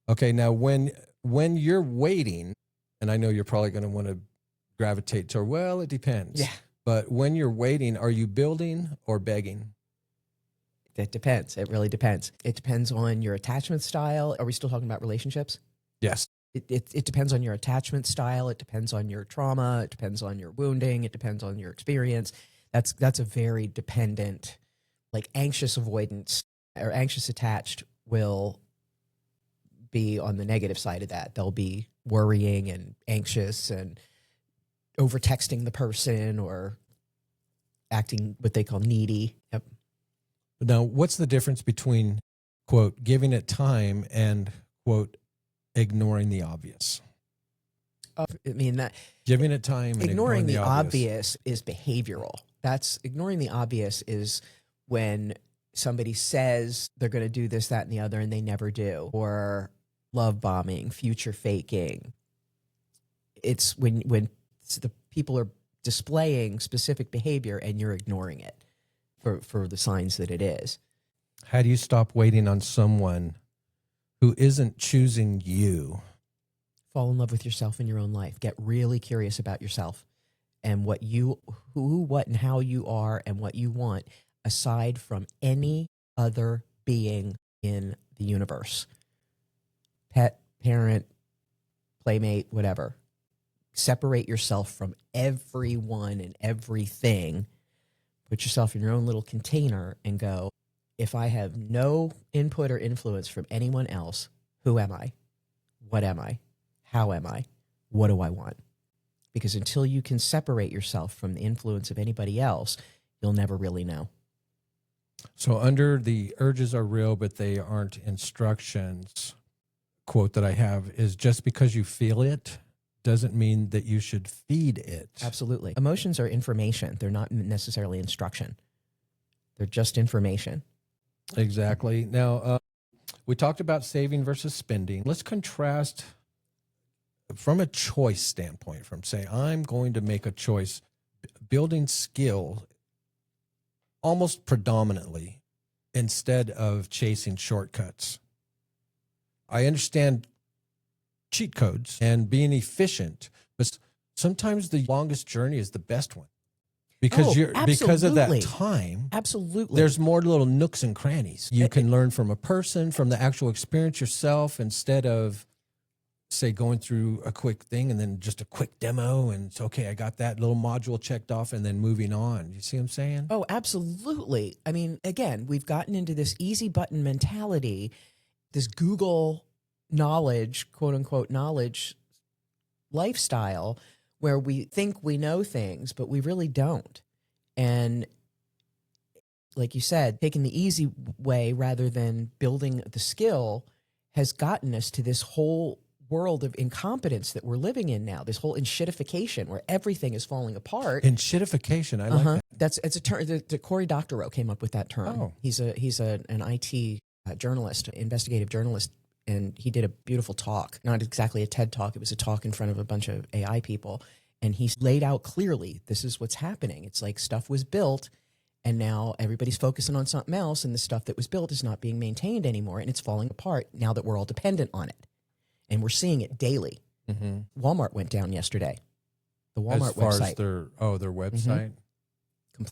Okay, now when you're waiting, and I know you're probably going to want to gravitate toward, well, it depends. Yeah. But when you're waiting, are you building or begging? It depends. It really depends. It depends on your attachment style. Are we still talking about relationships? Yes. It depends on your attachment style. It depends on your trauma. It depends on your wounding. It depends on your experience. That's a very dependent, like anxious avoidance or anxious attached will be on the negative side of that. They'll be worrying and anxious and over texting the person or acting what they call needy. Yep. Now, what's the difference between, quote, giving it time and, quote, ignoring the obvious? I mean, that Giving it time and ignoring the obvious. obvious is behavioral. That's ignoring the obvious is when somebody says they're going to do this, that, and the other, and they never do, or love bombing, future faking. It's when the people are displaying specific behavior and you're ignoring it for the signs that it is. How do you stop waiting on someone who isn't choosing you? Fall in love with yourself in your own life. Get really curious about yourself. and who, what, and how you are and what you want aside from any other being in the universe. Pet, parent, playmate, whatever. Separate yourself from everyone and everything. Put yourself in your own little container and go, if I have no input or influence from anyone else, who am I? What am I? How am I? What do I want? Because until you can separate yourself from the influence of anybody else, you'll never really know. So under the urges are real, but they aren't instructions, quote that I have is just because you feel it doesn't mean that you should feed it. Absolutely. Emotions are information. They're not necessarily instruction. They're just information. Exactly. Now, we talked about saving versus spending. Let's contrast from a choice standpoint, from say, I'm going to make a choice, building skill almost predominantly instead of chasing shortcuts. I understand cheat codes and being efficient, but sometimes the longest journey is the best one because because of that time. Absolutely. There's more little nooks and crannies. You can learn from a person, from the actual experience yourself, instead of say going through a quick thing and then just a quick demo and it's okay, I got that little module checked off and then moving on. You see what I'm saying? Oh, absolutely. I mean, again, we've gotten into this easy button mentality, this Google knowledge, quote unquote, knowledge lifestyle where we think we know things, but we really don't. And like you said, taking the easy way rather than building the skill has gotten us to this whole world of incompetence that we're living in now, this whole enshittification where everything is falling apart. Enshittification, I like that. It's a term. The Cory Doctorow came up with that term. Oh. He's an IT journalist, investigative journalist, and he did a beautiful talk. Not exactly a TED talk. It was a talk in front of a bunch of AI people, and he laid out clearly this is what's happening. It's like stuff was built, and now everybody's focusing on something else, and the stuff that was built is not being maintained anymore, and it's falling apart now that we're all dependent on it. And we're seeing it daily. Mm-hmm. Walmart went down yesterday. The Walmart as far website. As their website? Mm-hmm.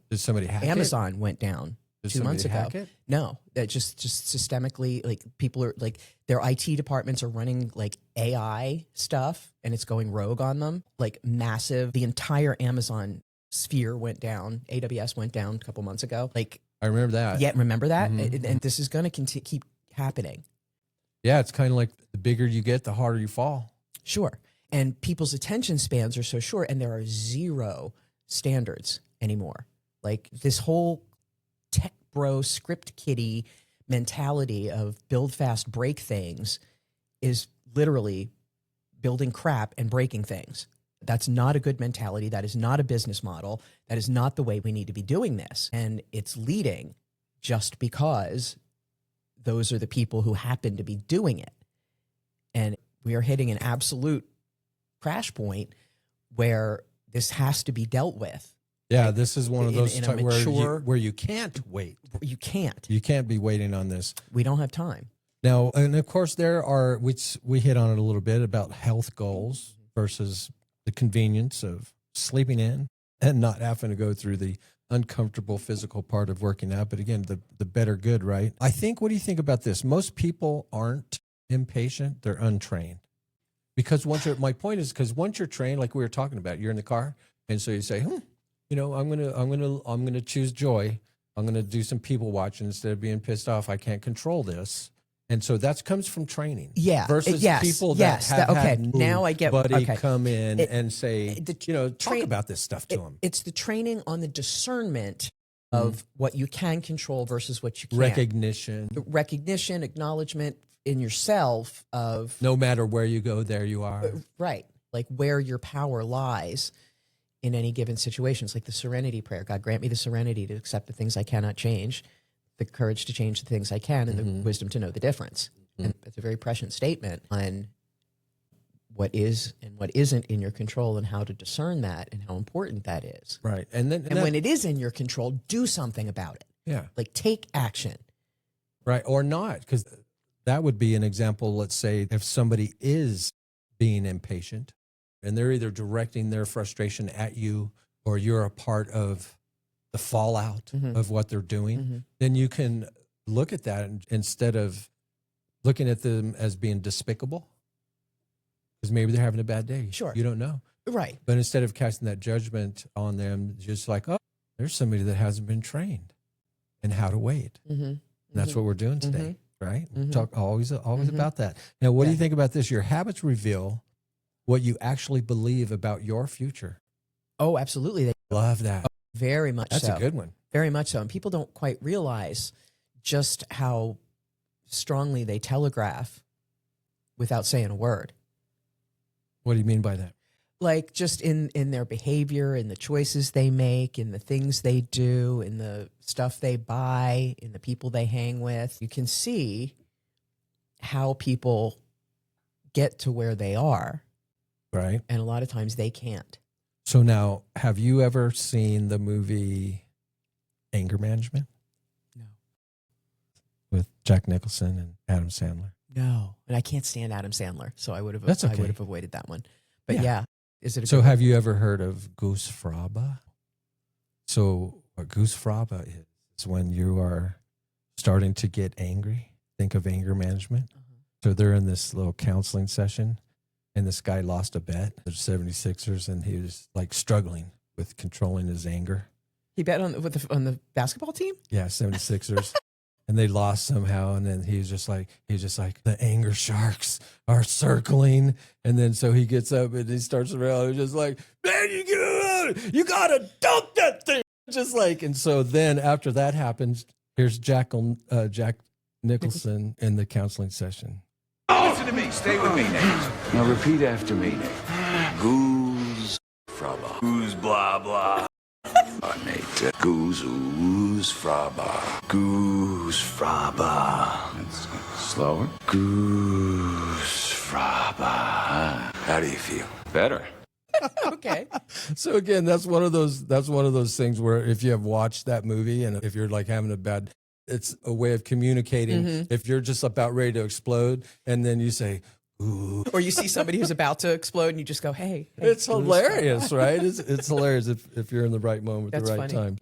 Did somebody hack Amazon went down Did 2 months ago. Hack it? No, that just systemically, like people are like their IT departments are running like AI stuff and it's going rogue on them. Like massive, the entire Amazon sphere went down. AWS went down a couple months ago. Like I remember that. Yeah, remember that? Mm-hmm. And this is going to keep happening. Yeah, it's kind of like the bigger you get, the harder you fall. Sure. And people's attention spans are so short, and there are zero standards anymore. Like this whole tech bro, script kiddie mentality of build fast, break things is literally building crap and breaking things. That's not a good mentality. That is not a business model. That is not the way we need to be doing this. And it's leading just because those are the people who happen to be doing it. And we are hitting an absolute crash point where this has to be dealt with. Yeah, like, this is one of those where you can't wait. You can't. You can't be waiting on this. We don't have time. Now, and of course, there are, which we hit on it a little bit, about health goals versus the convenience of sleeping in and not having to go through the uncomfortable physical part of working out. But again, the better good, right? I think, what do you think about this? Most people aren't impatient. They're untrained. Because my point is, because once you're trained, like we were talking about, you're in the car. And so you say, I'm going to choose joy. I'm going to do some people watching instead of being pissed off. I can't control this. And so that comes from training. Yeah. Versus people that have had now I get buddy come in and say, talk about this stuff to them. It's the training on the discernment of what you can control versus what you can't. Recognition, acknowledgement in yourself of no matter where you go, there you are. Right. Like where your power lies in any given situation. It's like the serenity prayer. God, grant me the serenity to accept the things I cannot change, the courage to change the things I can, and the wisdom to know the difference. And it's a very prescient statement on what is and what isn't in your control and how to discern that and how important that is. Right. And when it is in your control, do something about it. Yeah. Like take action. Right. Or not, because that would be an example. Let's say if somebody is being impatient, and they're either directing their frustration at you or you're a part of the fallout of what they're doing, then you can look at that and instead of looking at them as being despicable, because maybe they're having a bad day. Sure. You don't know. Right. But instead of casting that judgment on them, just like, oh, there's somebody that hasn't been trained in how to wait. And that's what we're doing today, right? We talk always about that. Now, what do you think about this? Your habits reveal what you actually believe about your future. Oh, absolutely. They Love that. very much That's so. a good one. Very much so. And people don't quite realize just how strongly they telegraph without saying a word. What do you mean by that? Like just in their behavior, in the choices they make, in the things they do, in the stuff they buy, in the people they hang with. You can see how people get to where they are. Right. And a lot of times they can't. So now, have you ever seen the movie Anger Management? No. With Jack Nicholson and Adam Sandler? No. And I can't stand Adam Sandler, so I would have That's okay. I would have avoided that one. But yeah. Is it a So good have you ever heard of Goosefraba? So what Goosefraba is when you are starting to get angry. Think of anger management. So they're in this little counseling session and this guy lost a bet. There's 76ers and he was like struggling with controlling his anger. He bet on the basketball team? Yeah, 76ers. And they lost somehow. And then he was just like, the anger sharks are circling. And then so he gets up and he starts around and just like, man, you gotta dunk that thing. Just like, and so then after that happens, here's Jack Nicholson in the counseling session. Listen to me. Stay with me, Nate. Now repeat after me, Nate. Goosefraba. Goose blah blah. Nate. Goosefraba. Goosefraba. That's slower. Goosefraba. How do you feel? Better. Okay. So again, that's one of those things where if you have watched that movie and if you're like having a bad, it's a way of communicating. If you're just about ready to explode and then you say, ooh. Or you see somebody who's about to explode and you just go, hey. It's hilarious, right? It's hilarious if you're in the right moment at the right time.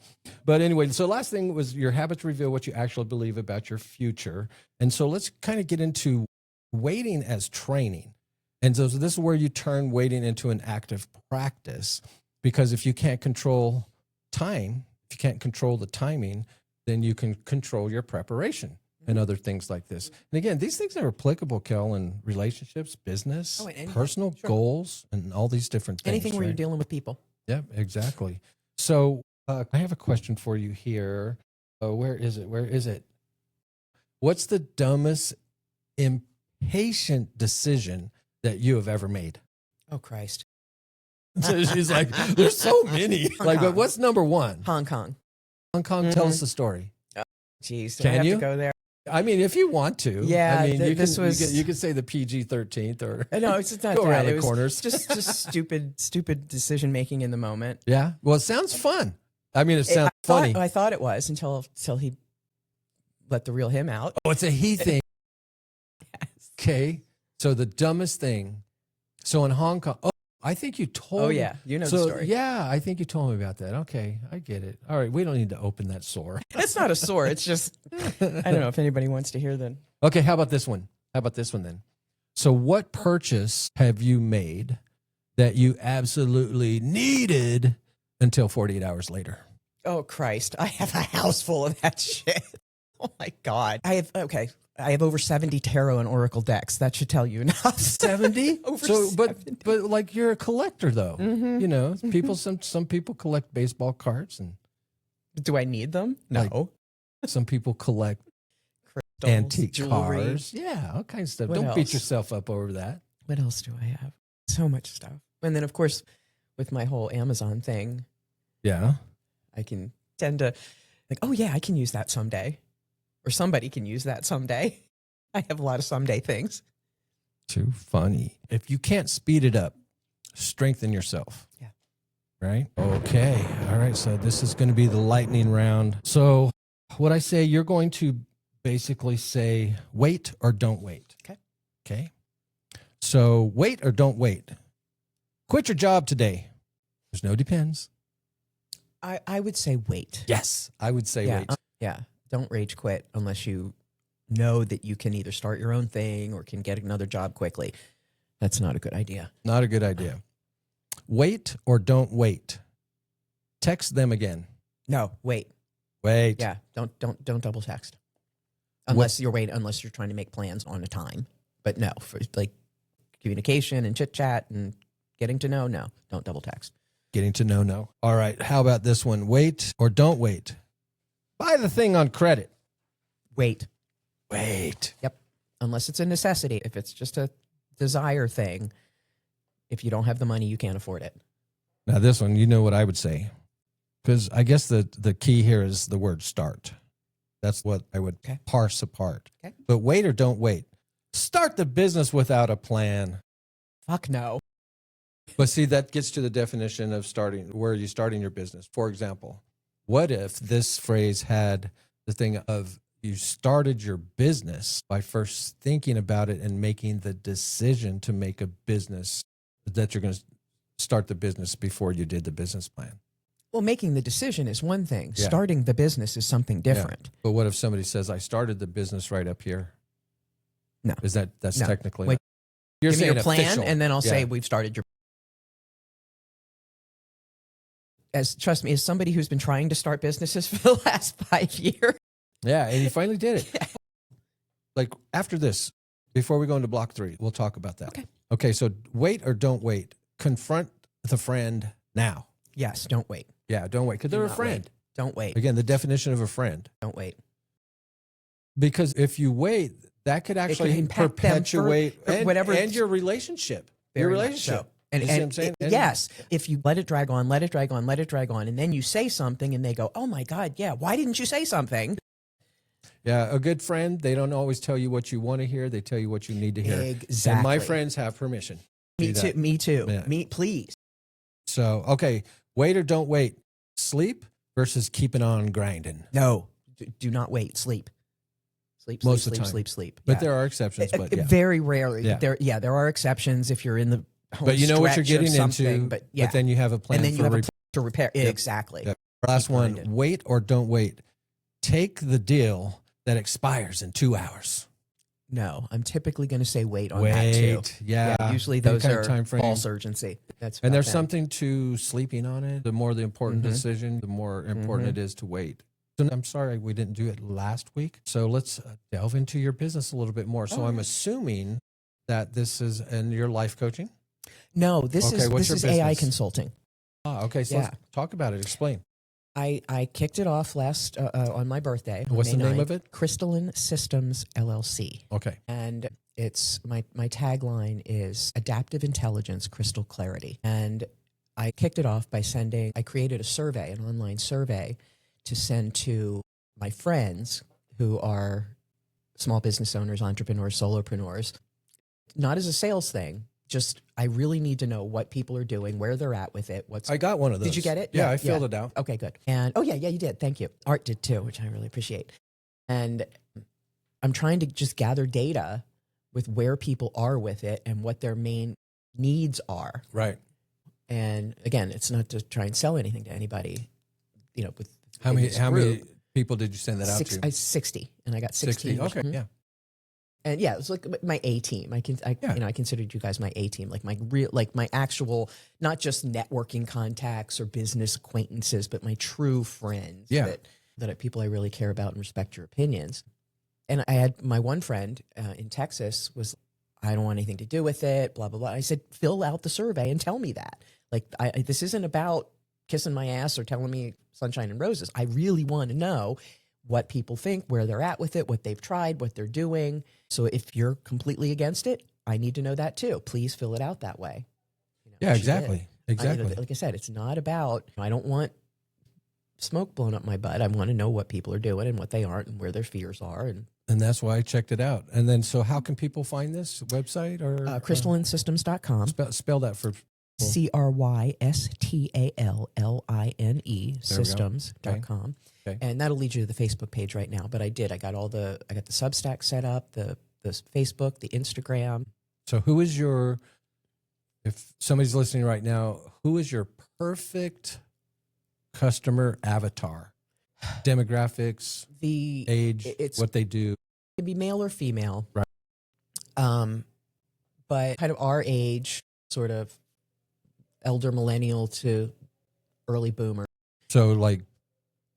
But anyway, so last thing was your habits reveal what you actually believe about your future. And so let's kind of get into waiting as training. And so this is where you turn waiting into an active practice, because if you can't control time, if you can't control the timing, then you can control your preparation and other things like this. And again, these things are applicable, Kel, in relationships, business, personal goals, and all these different things. Anything where you're dealing with people. Yeah, exactly. So I have a question for you here. Where is it? What's the dumbest impatient decision that you have ever made? Oh, Christ. So she's like, there's so many. Like, but what's number one? Hong Kong. Hong Kong, tell us the story. Jeez, Can I have you to go there? I mean, if you want to. Yeah, I mean, you was... you can say the PG-13th or no, it's not go that. around It the was corners. just stupid decision making in the moment. Yeah. Well, it sounds fun. I mean, it sounds funny. I thought it was until he let the real him out. Oh, it's a he thing. Yes. Okay. So the dumbest thing. So in Hong Kong, I think you told Oh, yeah. You know the story. Yeah, I think you told me about that. Okay, I get it. All right, we don't need to open that sore. It's not a sore. It's just, I don't know if anybody wants to hear that. Okay, how about this one? Then? So what purchase have you made that you absolutely needed until 48 hours later? Oh, Christ. I have a house full of that shit. Oh, my God. I have over 70 tarot and oracle decks. That should tell you enough. 70? Over so, 70. But like you're a collector though. You know, some people collect baseball cards and do I need them? No. Like, some people collect crystals, antique jewelry. cars. Yeah, all kinds of stuff. What Don't else? beat yourself up over that. What else do I have? So much stuff. And then of course, with my whole Amazon thing, Yeah. I can tend to like, oh yeah, I can use that someday. Or somebody can use that someday. I have a lot of someday things. Too funny. If you can't speed it up, strengthen yourself. Yeah. Right? Okay. All right. So this is going to be the lightning round. So what I say, you're going to basically say wait or don't wait. Okay. Okay. So wait or don't wait. Quit your job today. There's no depends. I would say wait. Yes, I would say wait. Yeah. Don't rage quit unless you know that you can either start your own thing or can get another job quickly. That's not a good idea. Not a good idea. Wait or don't wait. Text them again. No, wait. Wait. Yeah, don't double text. Unless you're trying to make plans on a time. But no, for like communication and chit chat and getting to know, no, don't double text. Getting to know, no. All right. How about this one? Wait or don't wait. Buy the thing on credit. Wait. Wait. Yep. Unless it's a necessity. If it's just a desire thing, if you don't have the money, you can't afford it. Now this one, you know what I would say. Because I guess the key here is the word start. That's what I would parse apart. Okay. But wait or don't wait. Start the business without a plan. Fuck no. But see, that gets to the definition of starting. Where are you starting your business? For example, what if this phrase had the thing of you started your business by first thinking about it and making the decision to make a business, that you're going to start the business before you did the business plan? Well, making the decision is one thing. Yeah. Starting the business is something different. Yeah. But what if somebody says, I started the business right up here? No. That's No. technically Wait, you're give me saying your plan, official. and then I'll say Yeah. we've started your. Trust me, as somebody who's been trying to start businesses for the last 5 years. Yeah, and you finally did it. Like after this, before we go into block 3, we'll talk about that. Okay, so wait or don't wait. Confront the friend now. Yes, don't wait. Yeah, don't wait, because they're a not friend. wait. Don't wait. Again, the definition of a friend. Don't wait. Because if you wait, that could actually impact them perpetuate for whatever- and your relationship. Your Very much relationship. so. And, You see what I'm saying? And- yes, if you let it drag on, and then you say something and they go, oh my God, yeah, why didn't you say something? Yeah, a good friend, they don't always tell you what you want to hear. They tell you what you need to hear. Exactly. And my friends have permission. Me too. Me too. Yeah. Me, please. So, okay, wait or don't wait. Sleep versus keeping on grinding. No, do not wait. Sleep. Sleep. Most sleep, of the time. Sleep. But Yeah. there are exceptions. But yeah. Very rarely. Yeah. There are exceptions if you're in the home But you know what you're stretch of getting something, into. But yeah, But then you have a plan and then you for have a plan to repair. Yep. Exactly. Yep. Last one, grinding. wait or don't wait. Take the deal that expires in 2 hours. No, I'm typically going to say wait on that too. Yeah. Usually Any those kind of are time frame. false urgency. That's And about there's them. something to sleeping on it. The more the important decision, the more important it is to wait. So I'm sorry we didn't do it last week. So let's delve into your business a little bit more. So I'm assuming that this is in your life coaching. No, this Okay, what's is your AI business? consulting. Okay. So let's talk about it. Explain. I kicked it off last on my birthday. What's May the name 9th, of it? Crystalline Systems LLC. Okay. And it's my tagline is adaptive intelligence, crystal clarity. And I kicked it off by I created a survey, an online survey to send to my friends who are small business owners, entrepreneurs, solopreneurs, not as a sales thing. Just, I really need to know what people are doing, where they're at with it. I got one of those. Did you get it? Yeah, I filled it out. Okay, good. And yeah, you did. Thank you. Art did too, which I really appreciate. And I'm trying to just gather data with where people are with it and what their main needs are. Right. And again, it's not to try and sell anything to anybody. With How in many this how many group. people did you send that out to? 60, and I got 16. 60. Okay. Mhm. Yeah. And yeah, it was like my A team. I considered you guys my A team, like my actual, not just networking contacts or business acquaintances, but my true friends. Yeah. That people I really care about and respect your opinions. And I had my one friend in Texas was, I don't want anything to do with it, blah, blah, blah. I said, fill out the survey and tell me that. Like, this isn't about kissing my ass or telling me sunshine and roses. I really want to know what people think, where they're at with it, what they've tried, what they're doing. So if you're completely against it, I need to know that too. Please fill it out that way. Yeah, she exactly. did. Exactly. Like I said, it's not about, I don't want smoke blown up my butt. I want to know what people are doing and what they aren't and where their fears are. And that's why I checked it out. And then, so how can people find this website or crystallinesystems.com. spell that for CRYSTALLINE systems.com. Okay. And that'll lead you to the Facebook page right now. But I got the Substack set up, the Facebook, the Instagram. So who is your if somebody's listening right now, who is your perfect customer avatar? Demographics, The age, it's what they do. it can be male or female, Right. But kind of our age, sort of elder millennial to early boomer. So like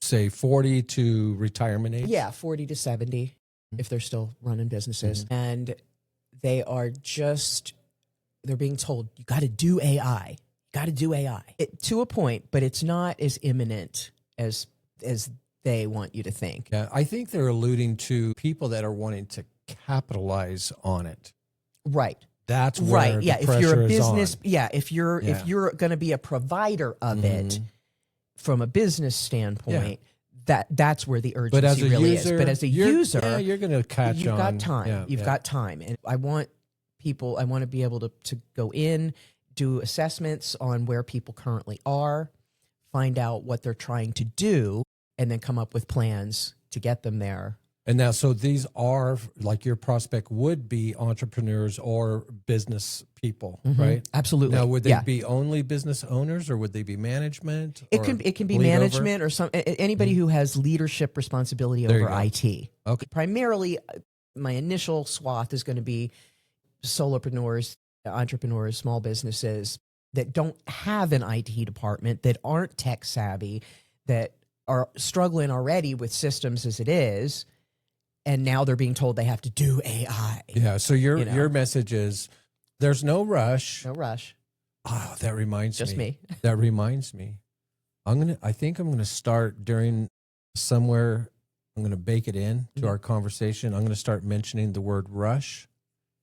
say 40 to retirement age? Yeah, 40 to 70 if they're still running businesses. Mm-hmm. And they are they're being told, you got to do AI. Got to do AI. To a point, but it's not as imminent as they want you to think. Yeah, I think they're alluding to people that are wanting to capitalize on it. Right. That's where right. Yeah. the If you're a pressure is business, on. yeah. If you're going to be a provider of it from a business standpoint, that's where the urgency But as a really user, is. But as a user, you're going to catch you've on. got time. Yeah, You've got time, and I want to be able to go in, do assessments on where people currently are, find out what they're trying to do, and then come up with plans to get them there. And now, so these are like your prospect would be entrepreneurs or business people, right? Absolutely. Now, would they be only business owners, or would they be management? It can be management or anybody who has leadership responsibility over IT. Okay. Primarily, my initial swath is going to be solopreneurs, entrepreneurs, small businesses that don't have an IT department, that aren't tech savvy, that are struggling already with systems as it is, and now they're being told they have to do AI. Yeah. So your message is there's no rush. No rush. Oh, that reminds Just me. That reminds me. I think I'm gonna start during somewhere. I'm gonna bake it in to our conversation. I'm gonna start mentioning the word rush.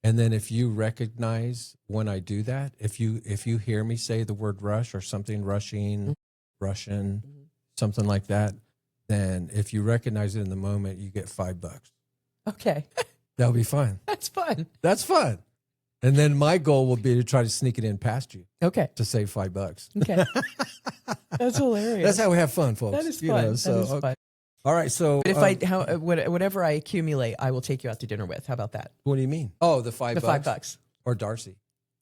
And then if you recognize when I do that, if you hear me say the word rush or something rushing, Russian, something like that, then if you recognize it in the moment, you get $5. Okay. That'll be fun. That's fun. That's fun. And then my goal will be to try to sneak it in past you Okay. to save $5. Okay. That's hilarious. That's how we have fun, folks. That is fun. That is fun. All right. So But if whatever I accumulate, I will take you out to dinner with. How about that? what do you mean? Oh, the $5. The $5. Or Darcy.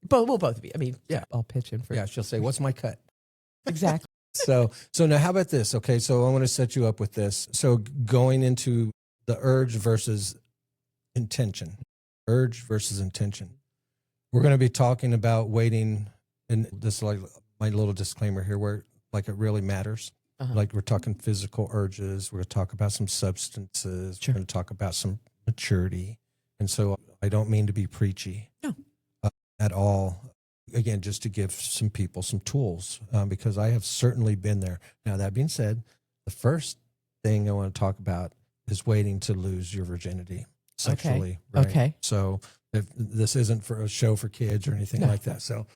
But we'll both be. I mean, yeah, I'll pitch in for Yeah, she'll say, "What's my cut?" Exactly. So now how about this? Okay, so I want to set you up with this. So going into the urge versus intention. Urge versus intention. We're going to be talking about waiting, and this is like my little disclaimer here where like it really matters. Like we're talking physical urges, we're going to talk about some substances, Sure. we're going to talk about some maturity. And so I don't mean to be preachy at all. Again, just to give some people some tools because I have certainly been there. Now, that being said, the first thing I want to talk about is waiting to lose your virginity sexually. Right? Okay. So if this isn't for a show for kids or anything like that. So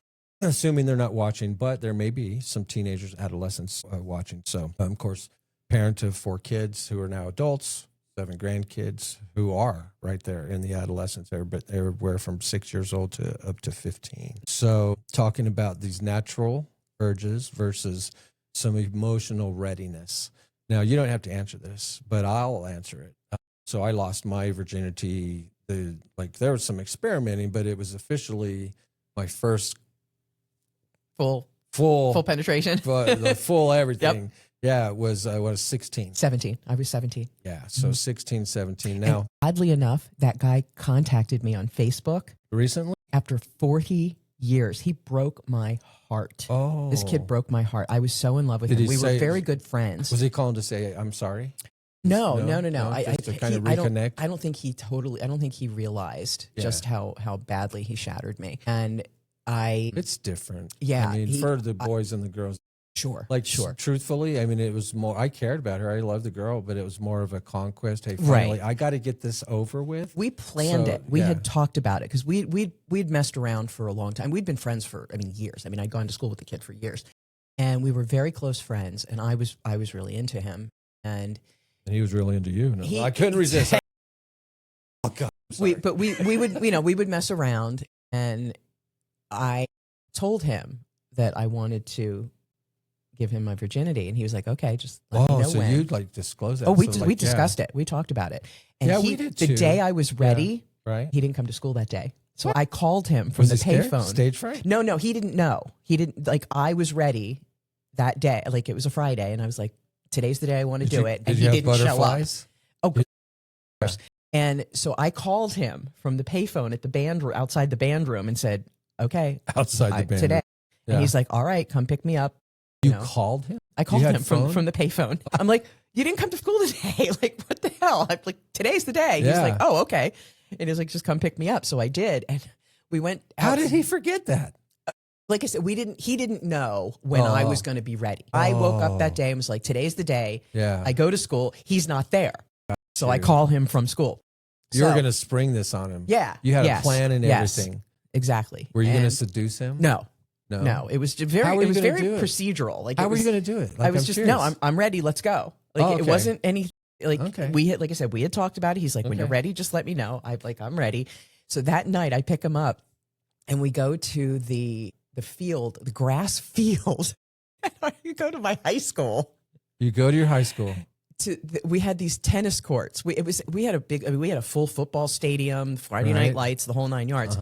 assuming they're not watching, but there may be some teenagers, adolescents watching. So, of course, parent of 4 kids who are now adults, 7 grandkids who are right there in the adolescence, everywhere from 6 years old to up to 15. So talking about these natural urges versus some emotional readiness. Now, you don't have to answer this, but I'll answer it. So I lost my virginity. There was some experimenting, but it was officially my first Full penetration. the full everything. Yep. Yeah, it was 16. 17. I was 17. Yeah, so 16, 17. Now, And oddly enough, that guy contacted me on Facebook recently? after 40 years. He broke my heart. Oh. This kid broke my heart. I was so in love with Did him. he We were say- very good friends. Was he calling to say, I'm sorry? No. Just to kind of reconnect? I don't think he realized just how badly he shattered me. And It's different. Yeah, I mean, for the boys and the girls. sure. Truthfully, I mean, it was more, I cared about her. I loved the girl, but it was more of a conquest. Hey, finally, I got to get this over with. We planned So, it. We yeah. had talked about it because we'd messed around for a long time. We'd been friends for years. I mean, I'd gone to school with the kid for years, and we were very close friends. And I was really into him, and he was really into you. No, I couldn't resist. Oh God! we would mess around, and I told him that I wanted to give him my virginity, and he was like, "Okay, just let me know so when." you'd like disclose that? Oh, we So, like, discussed it. We talked about it. And Yeah, we did the too. day I was ready, right? he didn't come to school that day. So I called him from Was the he scared? payphone. Stage fright? No, he didn't know. He didn't, like, I was ready that day. Like, it was a Friday, and I was like, today's the day I want to do it. And Did he you have didn't show up. butterflies? Oh, of course. And so I called him from the payphone at the band outside the band room and said, okay, Outside the band today. room. And Yeah. he's like, all right, come pick me up. You know. called him? I called had him phone? from the payphone. I'm like, you didn't come to school today. Like, what the hell? I'm like, today's the day. He's Yeah. like, oh, okay. And he's like, just come pick me up. So I did. And we went out. How did he forget that? Like I said, he didn't know when I was going to be ready. I woke up that day and was like, today's the day. Yeah. I go to school. He's not there. So I you. call him from school. You were So- going to spring this on him. Yeah. You had yes, a plan and yes, everything. Exactly. Were you going to And seduce him? No. No. No. It was How very were it you was gonna very do it? procedural. Like How it were was, you going to do it? I was just no, I'm ready. Let's go. Like Oh, it okay. wasn't any like Okay. we had, like I said, we had talked about it. He's like, when you're Okay. ready, just let me know. I'm ready. So that night I pick him up and we go to the field, the grass field. You go to my high school. You go to your high school. We had these tennis courts. We had a full football stadium, Friday Right. night lights, the whole 9 yards.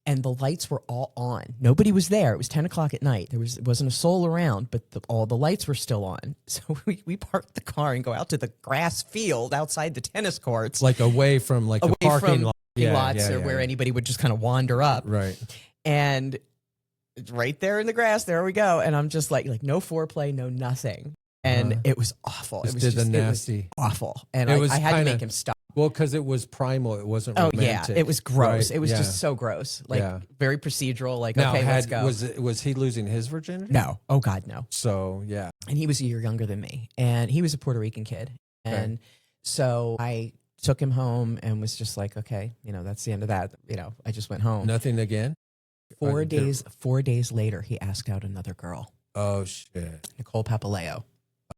And the lights were all on. Nobody was there. It was 10 o'clock at night. There wasn't a soul around, but all the lights were still on. So we parked the car and go out to the grass field outside the tennis courts, Like away from like the away parking from lot. lots or where anybody would just kind of wander up. Right. And right there in the grass, there we go. And I'm just like no foreplay, no nothing. And it was awful. Just It was did just the it was nasty. awful. And It was I had to kinda- make him stop. Well, because it was primal. It wasn't Oh romantic. yeah, it was gross. right? It was Yeah. just so gross. Like Yeah. very procedural. Like Now, okay, let's go. Was he losing his virginity? No. Oh God, no. So, yeah. And he was a year younger than me, and he was a Puerto Rican kid. And so I took him home and was just like, okay, that's the end of that. I just went home. Nothing again? 4 days later, he asked out another girl, Oh, shit. Nicole Papaleo.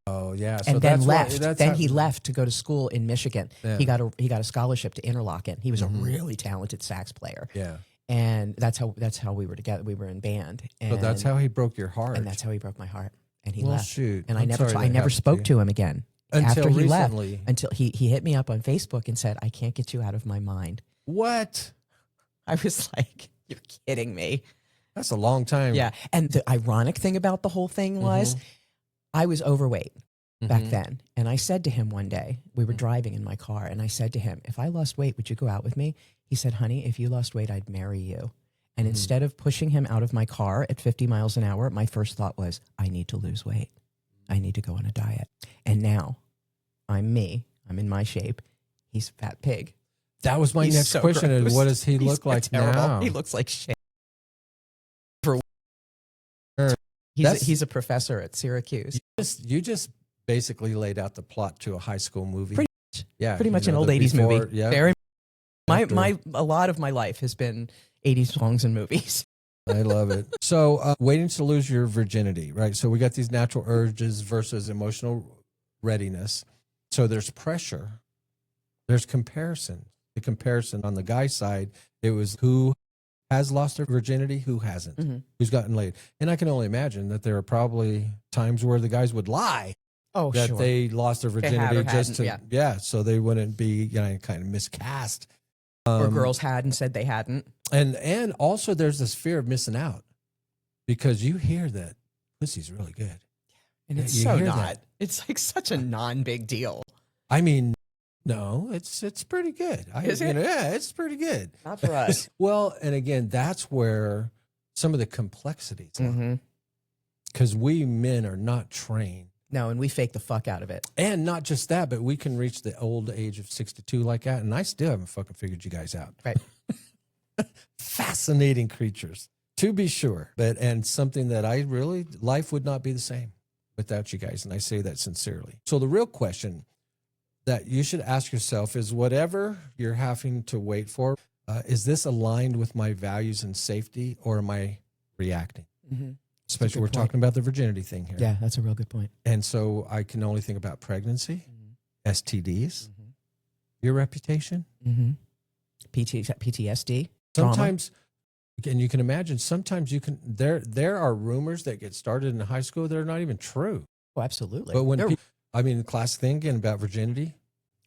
Oh, yeah. So And then that's why- left. that's Then how- he left to go to school in Michigan. Yeah. He got a scholarship to Interlochen. He was Mhm. a really talented sax player, Yeah. and that's how we were together. We were in band, and So that's how he broke your heart. and that's how he broke my heart. And he well, left. shoot. And I I'm never sorry I that never happened spoke you. to him again Until after he recently. left. Until he hit me up on Facebook and said, "I can't get you out of my mind." What? I was like, "You're kidding me." That's a long time. Yeah. And the ironic thing about the whole thing was I was overweight back Mhm. then. And I said to him one day, we were driving in my car, and I said to him, if I lost weight, would you go out with me? He said, honey, if you lost weight, I'd marry you. And instead of pushing him out of my car at 50 miles an hour, my first thought was, I need to lose weight. I need to go on a diet. And now I'm me. I'm in my shape. He's a fat pig. That was my He's next so question. Is gross. what does he He's look like terrible. now? He looks like shit. Sure. He's a professor at Syracuse. You just basically laid out the plot to a high school movie. Pretty yeah, Pretty you much know, an old the 80s before- movie. Yeah, Very after. a lot of my life has been 80s songs and movies. I love it. So, waiting to lose your virginity, right? So we got these natural urges versus emotional readiness. So there's pressure. There's comparison. The comparison on the guy's side, it was who has lost their virginity, who hasn't, Mhm. who's gotten laid. And I can only imagine that there are probably times where the guys would lie Oh, that sure. they lost their had virginity or just to, hadn't, so they wouldn't be kind of miscast. Or girls had and said they hadn't. And also there's this fear of missing out because you hear that pussy's really good. And it's You so hear not. that. It's like such a non-big deal. I mean, no, it's pretty good. Is it? Yeah, it's pretty good. Not for us. Well, and again, that's where some of the complexities Mm-hmm. because we men are not trained. No, and we fake the fuck out of it. And not just that, but we can reach the old age of 62 like that. And I still haven't fucking figured you guys out. Right. Fascinating creatures, to be sure. And something that life would not be the same without you guys. And I say that sincerely. So the real question that you should ask yourself is whatever you're having to wait for, is this aligned with my values and safety, or am I reacting? Mm-hmm. Especially we're good point. talking about the virginity thing here. Yeah, that's a real good point. And so I can only think about pregnancy, STDs, Mm-hmm. your reputation. Mm-hmm. PTSD. Trauma. Sometimes, and you can imagine, sometimes there are rumors that get started in high school that are not even true. Oh, absolutely. But when There- the classic thing again about virginity,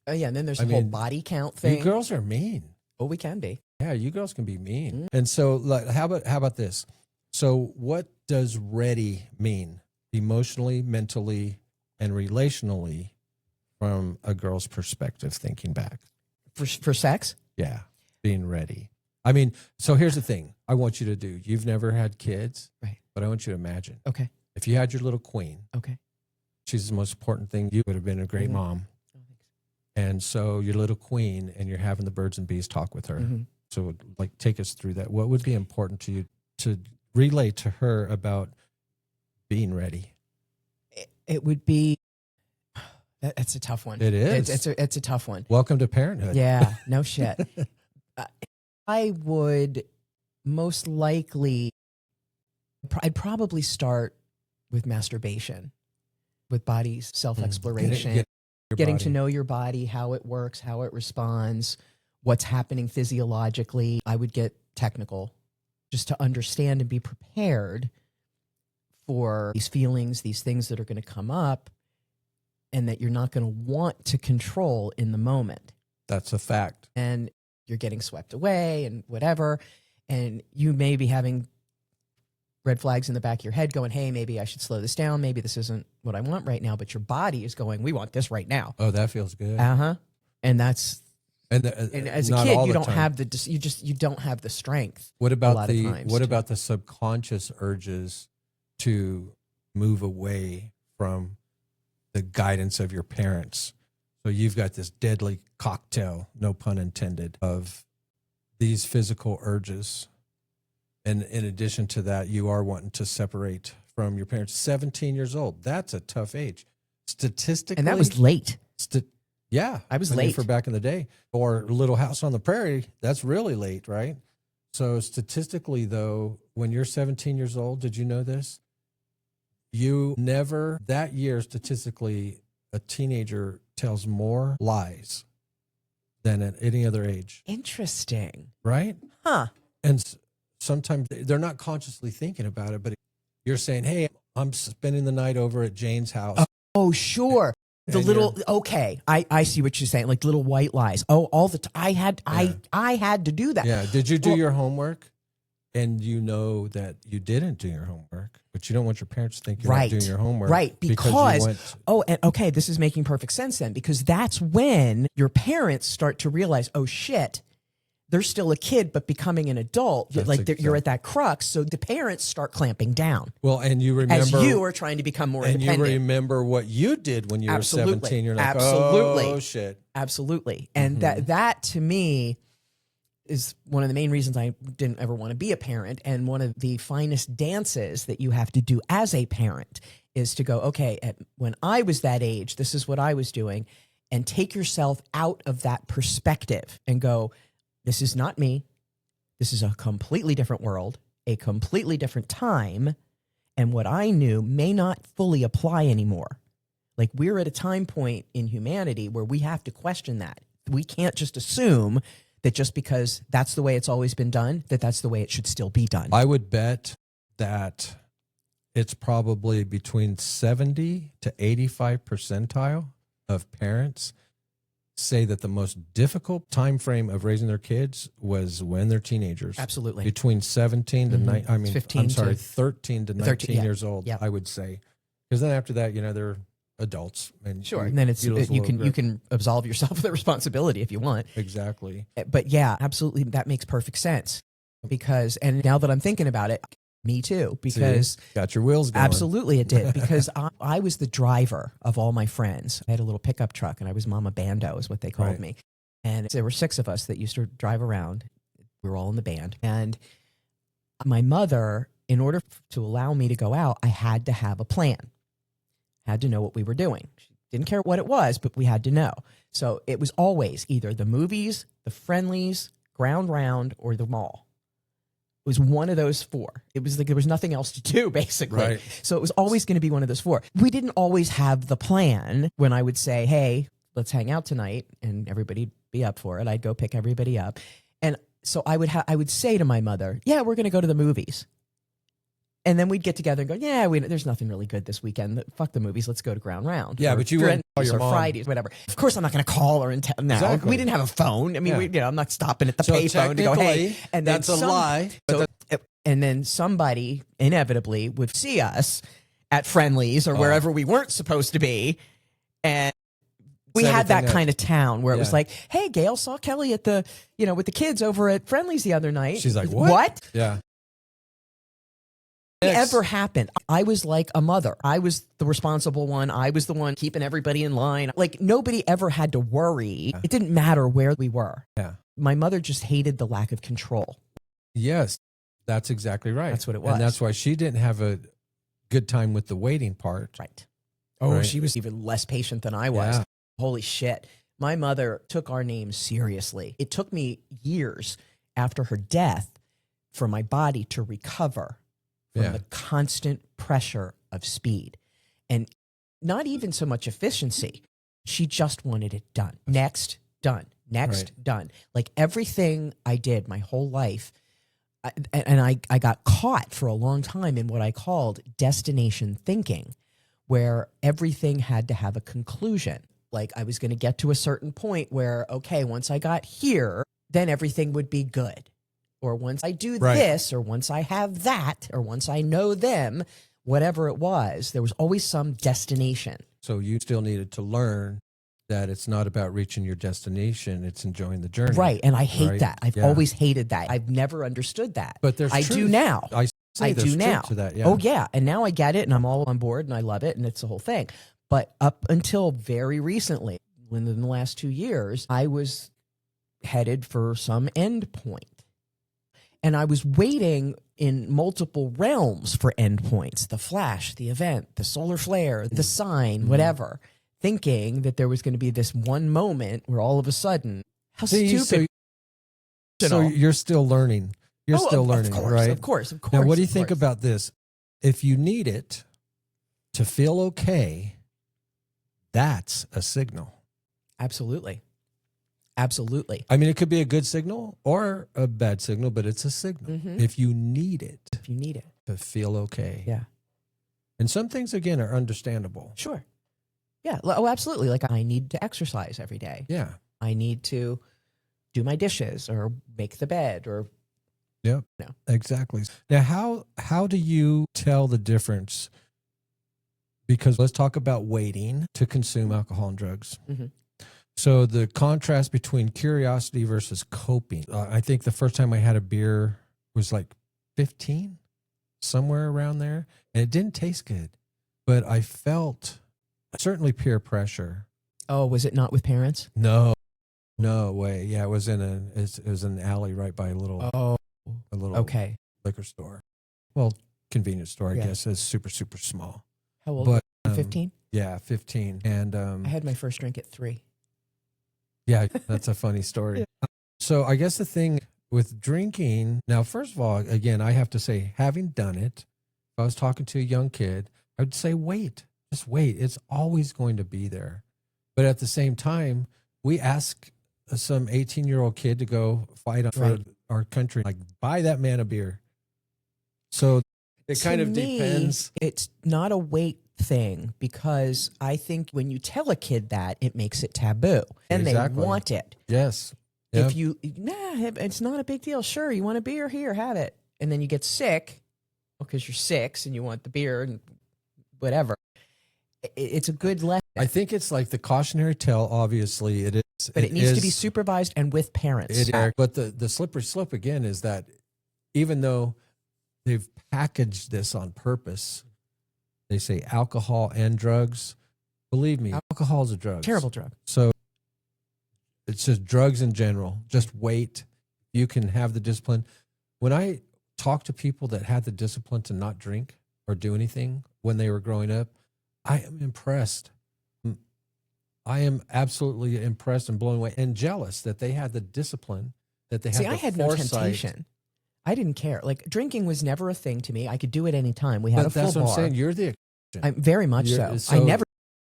oh, yeah, and then there's I the whole mean, body count you thing. girls are mean. Oh, we can be. Yeah, you girls can be mean. And so like, how about this? So what does ready mean emotionally, mentally, and relationally from a girl's perspective, thinking back? For sex? Yeah, being ready. I mean, so here's the thing I want you to do. You've never had kids, Right. but I want you to imagine. Okay. If you had your little queen, Okay. she's the most important thing. You would have been a great mom. And so your little queen, and you're having the birds and bees talk with her. Mm-hmm. So like, take us through that. What would be important to you to relay to her about being ready? It would be, that's a tough one. It is. It's a tough one. Welcome to parenthood. Yeah, no shit. I would most likely, I'd probably start with masturbation, with body self-exploration, getting to know your body, how it works, how it responds, what's happening physiologically. I would get technical just to understand and be prepared for these feelings, these things that are going to come up, and that you're not going to want to control in the moment. That's a fact. And you're getting swept away and whatever. And you may be having red flags in the back of your head going, hey, maybe I should slow this down. Maybe this isn't what I want right now. But your body is going, we want this right now. Oh, that feels good. Uh-huh. And that's, and as a kid, you don't have you don't have the strength. What about about the subconscious urges to move away from the guidance of your parents? So you've got this deadly cocktail, no pun intended, of these physical urges. And in addition to that, you are wanting to separate from your parents. 17 years old. That's a tough age. Statistically. And that was late. Yeah. I was mean, late. for back in the day. Or Little House on the Prairie, that's really late, right? So statistically, though, when you're 17 years old, did you know this? You never, that year, statistically, a teenager tells more lies than at any other age. Interesting. Right? Huh. And sometimes they're not consciously thinking about it, but you're saying, hey, I'm spending the night over at Jane's house. Oh, sure. The And little, okay, I see what you're saying, like little white lies. Oh, all the time. I had to do that. Yeah. Did you do your homework? And you know that you didn't do your homework, but you don't want your parents to think you're not doing your homework. Right. Because and okay, this is making perfect sense then, because that's when your parents start to realize, oh shit, they're still a kid, but becoming an adult. You're at that crux. So the parents start clamping down. Well, and you remember. As you are trying to become more independent. And you remember what you did when you were 17. You're like, oh shit. Absolutely. And that to me is one of the main reasons I didn't ever want to be a parent. And one of the finest dances that you have to do as a parent is to go, okay, when I was that age, this is what I was doing, and take yourself out of that perspective and go, this is not me. This is a completely different world, a completely different time. And what I knew may not fully apply anymore. Like, we're at a time point in humanity where we have to question that. We can't just assume that just because that's the way it's always been done, that's the way it should still be done. I would bet that it's probably between 70 to 85 percentile of parents say that the most difficult time frame of raising their kids was when they're teenagers. Absolutely. Between 17 to 13 to 19 years old, yeah. I would say. Because then after that, they're adults. And sure. And then you can absolve yourself of the responsibility if you want. Exactly. But yeah, absolutely. That makes perfect sense. Because, and now that I'm thinking about it, me too, because got your wheels going. Absolutely it did. Because I was the driver of all my friends. I had a little pickup truck and I was Mama Bando is what they called me. And there were 6 of us that used to drive around. We were all in the band. And my mother, in order to allow me to go out, I had to have a plan. Had to know what we were doing. She didn't care what it was, but we had to know. So it was always either the movies, the friendlies, ground round, or the mall. It was one of those 4. It was like there was nothing else to do, basically. Right. So it was always going to be one of those 4. We didn't always have the plan. When I would say, hey, let's hang out tonight, and everybody'd be up for it, I'd go pick everybody up. And so I would say to my mother, yeah, we're going to go to the movies. And then we'd get together and go, yeah, there's nothing really good this weekend. Fuck the movies. Let's go to Ground Round. Yeah, but you wouldn't your or mom. Fridays, whatever. Of course, I'm not going to call her and tell. No, Exactly. we didn't have a phone. I mean, I'm not stopping at the So payphone to go, hey. technically, And then that's a lie. But and then somebody inevitably would see us at Friendly's or wherever we weren't supposed to be, and we Set had that everything up. kind of town where it was Yeah. like, hey, Gail saw Kelly at the, with the kids over at Friendly's the other night. She's like, what? Yeah. It ever happened. I was like a mother. I was the responsible one. I was the one keeping everybody in line. Like nobody ever had to worry. It didn't matter where we were. Yeah. My mother just hated the lack of control. Yes, that's exactly right. That's what it was. And that's why she didn't have a good time with the waiting part. Right. Oh, Right. she was even less patient than I was. Yeah. Holy shit. My mother took our name seriously. It took me years after her death for my body to recover from Yeah. the constant pressure of speed. And not even so much efficiency. She just wanted it done. Next, done. Next, done. Like everything I did my whole life. I got caught for a long time in what I called destination thinking, where everything had to have a conclusion. Like I was going to get to a certain point where, okay, once I got here, then everything would be good. Or once I do this, or once I have that, or once I know them, whatever it was, there was always some destination. So you still needed to learn that it's not about reaching your destination, it's enjoying the journey. Right. And I hate Right? that. I've Yeah. always hated that. I've never understood that. But there's I do truth. now. I say there's do now. truth to that. Yeah. Oh, yeah. And now I get it and I'm all on board and I love it and it's the whole thing. But up until very recently, within the last 2 years, I was headed for some end point. And I was waiting in multiple realms for endpoints, the flash, the event, the solar flare, the sign, whatever, thinking that there was going to be this one moment where all of a sudden, how stupid. So you're still learning. You're still learning, of course, right? Of course. Now, what do you think about this? If you need it to feel okay, that's a signal. Absolutely. Absolutely. I mean, it could be a good signal or a bad signal, but it's a signal. Mhm. If you need it If you need it. to feel okay. Yeah. And some things, again, are understandable. Sure. Yeah. Oh, absolutely. Like I need to exercise every day. Yeah. I need to do my dishes or make the bed or Yep. No. Exactly. Now, how do you tell the difference? Because let's talk about waiting to consume alcohol and drugs. Mhm. So the contrast between curiosity versus coping. I think the first time I had a beer was like 15, somewhere around there. And it didn't taste good, but I felt certainly peer pressure. Oh, was it not with parents? No way. Yeah, it was in an alley right by a little Okay. liquor store. Well, convenience store, I Yeah. guess. It's super, super small. How old? But 15? Yeah, 15. And I had my first drink at 3. yeah, that's a funny story. So I guess the thing with drinking, now, first of all, again, I have to say, having done it, if I was talking to a young kid, I would say, wait, just wait. It's always going to be there. But at the same time, we ask some 18-year-old kid to go fight for our country, like buy that man a beer. So it kind of depends. It's not a weight thing because I think when you tell a kid that, it makes it taboo and Exactly. they want it. Yes. If it's not a big deal. Sure, you want a beer? Here, have it. And then you get sick because you're 6 and you want the beer and whatever. It's a good lesson. I think it's like the cautionary tale. Obviously, it is. But it needs to be supervised and with parents. But the slippery slope again is that even though they've packaged this on purpose, they say alcohol and drugs. Believe me, alcohol is a drug. Terrible drug. So it's just drugs in general. Just wait. You can have the discipline. When I talk to people that had the discipline to not drink or do anything when they were growing up, I am impressed. I am absolutely impressed and blown away and jealous that they had the discipline, that they had the I had foresight. no temptation. I didn't care. Like drinking was never a thing to me. I could do it any time. We had a full that's what bar. I'm saying. You're the exception. I'm very much You're- so. I never.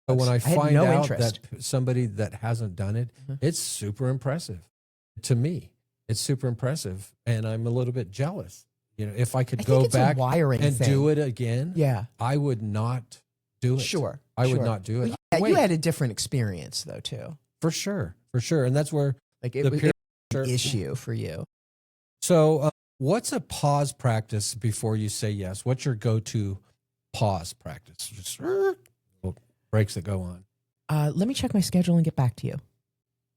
So when I had find no out interest. that somebody that hasn't done it, it's super impressive. To me, it's super impressive, and I'm a little bit jealous. You know, if I could I go think it's back a wiring and thing. do it again, Yeah. I would not do it. Sure. I would sure. not do it. Well, yeah, Wait, you had a different experience though too. for sure. And that's where Like the it was peer an pressure- issue for you. So what's a pause practice before you say yes? What's your go-to pause practice? Just breaks that go on. Let me check my schedule and get back to you.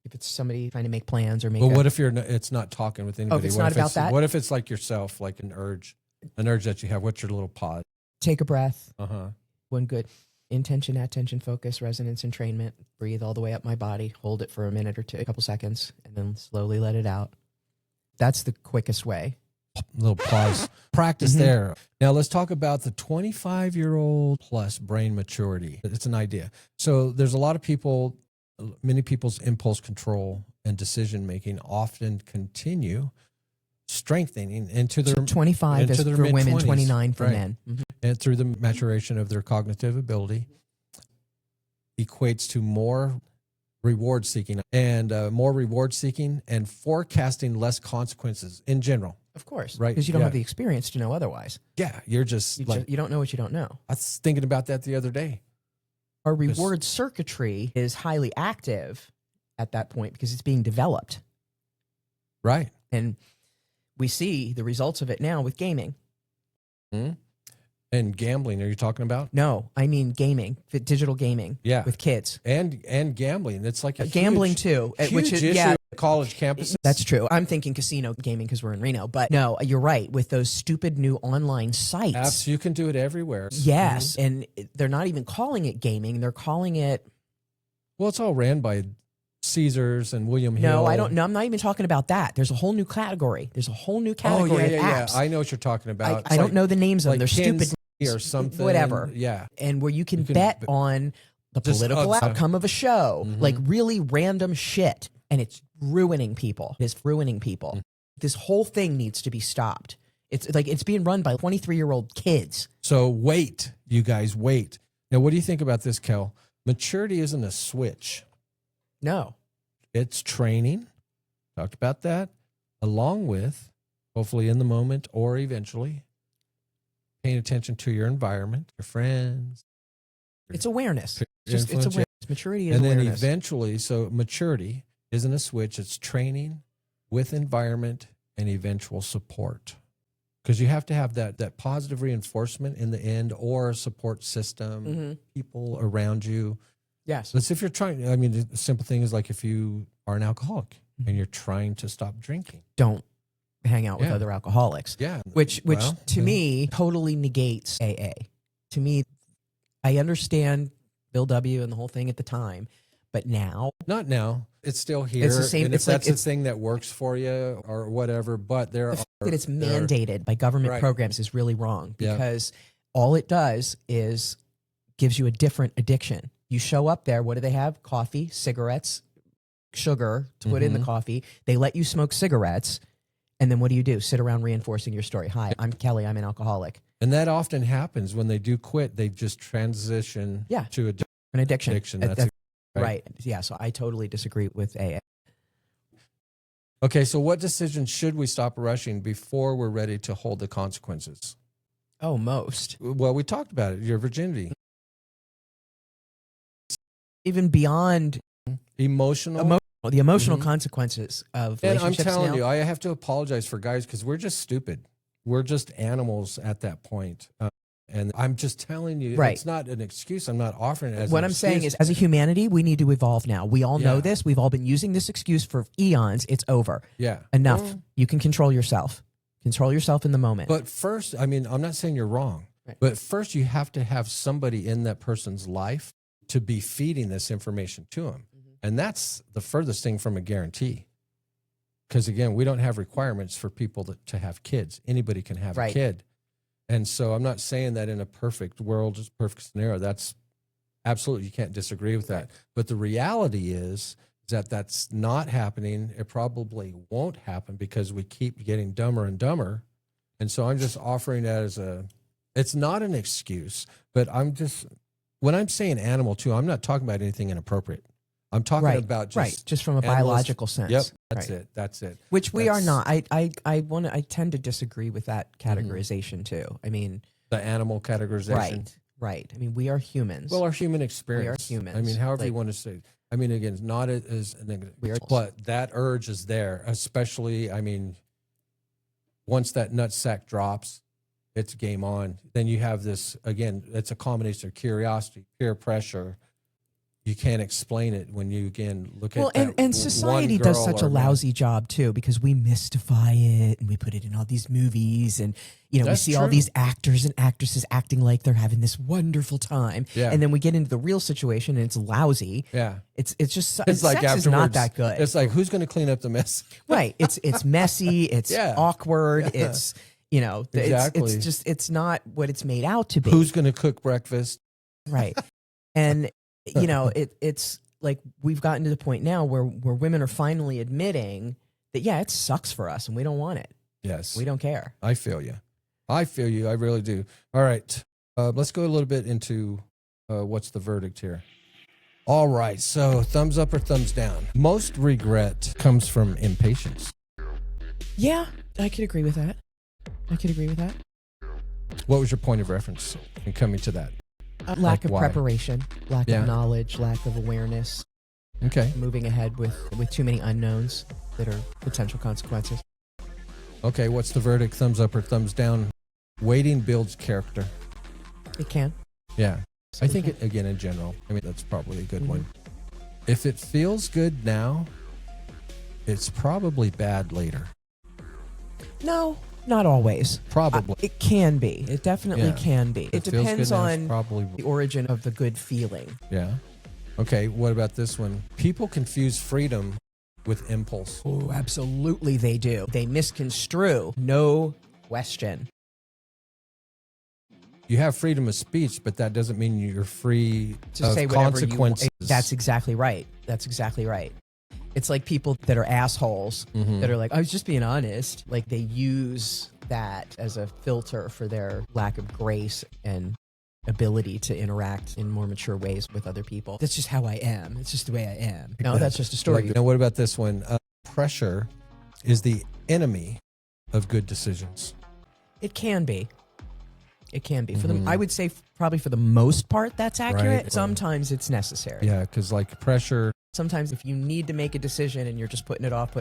If it's somebody trying to make plans or make. But what if it's not talking with anybody? if it's What not if about that? What if it's like yourself, like an urge that you have? What's your little pause? Take a breath. Uh-huh. One good intention, attention, focus, resonance, entrainment. Breathe all the way up my body. Hold it for a minute or two, a couple seconds, and then slowly let it out. That's the quickest way. Little pause practice there. Now let's talk about the 25-year-old plus brain maturity. It's an idea. So there's a lot of people, many people's impulse control and decision making often continue strengthening into their 25 is into their for women, mid-20s, 29 for right. men. And through the maturation of their cognitive ability equates to more reward seeking and forecasting less consequences in general. Of course, Right, because you don't yeah. have the experience to know otherwise. Yeah, you're just You don't know what you don't know. I was thinking about that the other day. Our reward circuitry is highly active at that point because it's being developed. Right. And we see the results of it now with gaming. And gambling, are you talking about? No, I mean gaming, digital gaming Yeah. with kids. And gambling. It's like a Gambling huge, too, huge which is, issue yeah, at college campuses. that's true. I'm thinking casino gaming because we're in Reno, but no, you're right. With those stupid new online sites. Apps, you can do it everywhere. Yes. And they're not even calling it gaming. They're calling it. Well, it's all ran by Caesars and William Hill. No, I don't know. I'm not even talking about that. There's a whole new category. There's a whole new Oh, category yeah. of apps. I know what you're talking about. I don't know the names of them. like They're stupid. or something. Whatever. Yeah. And where you can bet on the Just political outcome of a show, Mhm. like really random shit. And it's ruining people. It's ruining people. This whole thing needs to be stopped. It's like it's being run by 23-year-old kids. So wait, you guys, wait. Now, what do you think about this, Kel? Maturity isn't a switch. No. It's training. Talked about that. Along with, hopefully in the moment or eventually, paying attention to your environment, your friends. It's awareness. your It's influence, awareness. Maturity is and then awareness. eventually, so maturity isn't a switch. It's training with environment and eventual support. Because you have to have that positive reinforcement in the end or a support system, people around you. Yes. But if you're trying, I mean, the simple thing is like if you are an alcoholic and you're trying to stop drinking. Don't hang out with Yeah. other alcoholics. Yeah. Which Well, to me totally negates AA. To me, I understand Bill W. and the whole thing at the time, but now Not now. It's still here. It's the same- And it's if like- that's the it's- thing that works for you or whatever, but there the are. fact that it's there are- mandated by government Right. programs is really wrong Yeah. because all it does is gives you a different addiction. You show up there, what do they have? Coffee, cigarettes, sugar to put in the coffee. They let you smoke cigarettes. And then what do? Sit around reinforcing your story. Hi, I'm Kelly. I'm an alcoholic. And that often happens when they do quit, they just transition Yeah. to An addiction. addiction. That's right. right. Yeah. So I totally disagree with AA. Okay, so what decisions should we stop rushing before we're ready to hold the consequences? Oh, most. Well, we talked about it, your virginity. Even beyond Emotional. the emotional consequences of And I'm relationships telling now. you, I have to apologize for guys because we're just stupid. We're just animals at that point. And I'm just telling you, Right. it's not an excuse. I'm not offering it as What an I'm saying excuse. is, as a humanity, we need to evolve now. We all know Yeah. this. We've all been using this excuse for eons. It's over. Yeah. Enough. Well, You can control yourself. Control yourself in the moment. but first, I mean, I'm not saying you're wrong, Right. but first you have to have somebody in that person's life to be feeding this information to them. And that's the furthest thing from a guarantee. Because again, we don't have requirements for people to have kids. Anybody can have a Right. kid. And so I'm not saying that in a perfect world, just perfect scenario, that's absolutely, you can't disagree with that. But the reality is that that's not happening. It probably won't happen because we keep getting dumber and dumber. And so I'm just offering that as it's not an excuse, but when I'm saying animal too, I'm not talking about anything inappropriate. I'm talking right. about just from a animals. biological sense. Yep, that's Right. it. That's it. Which we are That's- not. I tend to disagree with that categorization too. I mean, The animal categorization. right. Right. I mean, we are humans. Well, our human experience. humans. I mean, however you Like- want to say. I mean, again, not as We are- but that urge is there, especially. I mean, once that nutsack drops, it's game on. Then you have this again. It's a combination of curiosity, peer pressure. You can't explain it when you again look at that and society one does girl such a or man. lousy job too, because we mystify it and we put it in all these movies, and we That's see all true. these actors and actresses acting like they're having this wonderful time, Yeah. and then we get into the real situation and it's lousy. Yeah, It's just it's like sex is not afterwards, that good. It's like who's going to clean up the mess? Right. It's messy. It's Yeah. awkward. It's Exactly. it's not what it's made out to be. Who's going to cook breakfast? Right. And it's like we've gotten to the point now where women are finally admitting that it sucks for us and we don't want it. Yes, We don't care. I feel you. I feel you. I really do. All right. Let's go a little bit into what's the verdict here. All right. So thumbs up or thumbs down. Most regret comes from impatience. Yeah, I could agree with that. What was your point of reference in coming to that? Lack Like of why? preparation, lack Yeah. of knowledge, lack of awareness, Okay. moving ahead with too many unknowns that are potential consequences. Okay. What's the verdict? Thumbs up or thumbs down? Waiting builds character. It can. Yeah. I think, Absolutely. again, in general, I mean, that's probably a good Mhm. one. If it feels good now, it's probably bad later. No, not always. Probably. It can be. It definitely Yeah. can be. If It feels depends good now, it's on probably, the origin of the good feeling. yeah. Okay. What about this one? People confuse freedom with impulse. Oh, absolutely they do. They misconstrue. No question. You have freedom of speech, but that doesn't mean you're free To of say whatever consequences. That's exactly right. That's exactly right. It's like people that are assholes Mhm. that are like, I was just being honest. Like they use that as a filter for their lack of grace and ability to interact in more mature ways with other people. That's just how I am. It's just the way I am. No, that's just a story. Now, what about this one? Pressure is the enemy of good decisions. It can be. It can be. For Mhm. them, I would say probably for the most part that's accurate. Right. Sometimes it's necessary. Yeah, because like pressure. Sometimes if you need to make a decision and you're just putting it off,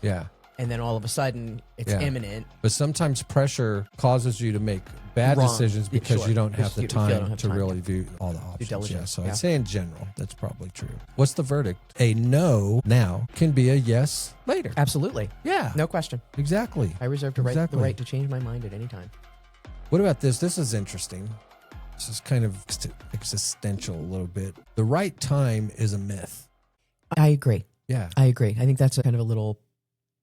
Yeah. and then all of a sudden it's Yeah. imminent. But sometimes pressure causes you to make bad Wrong. decisions Yeah, because sure. you don't have Because the you don't time have to time, really yeah. view all the options. Yeah, diligence, so yeah. I'd say in general, that's probably true. What's the verdict? A no now can be a yes later. Absolutely. Yeah, No question. exactly. I reserve the Exactly. right to change my mind at any time. What about this? This is interesting. This is kind of existential a little bit. The right time is a myth. I agree. Yeah. I agree. I think that's a kind of a little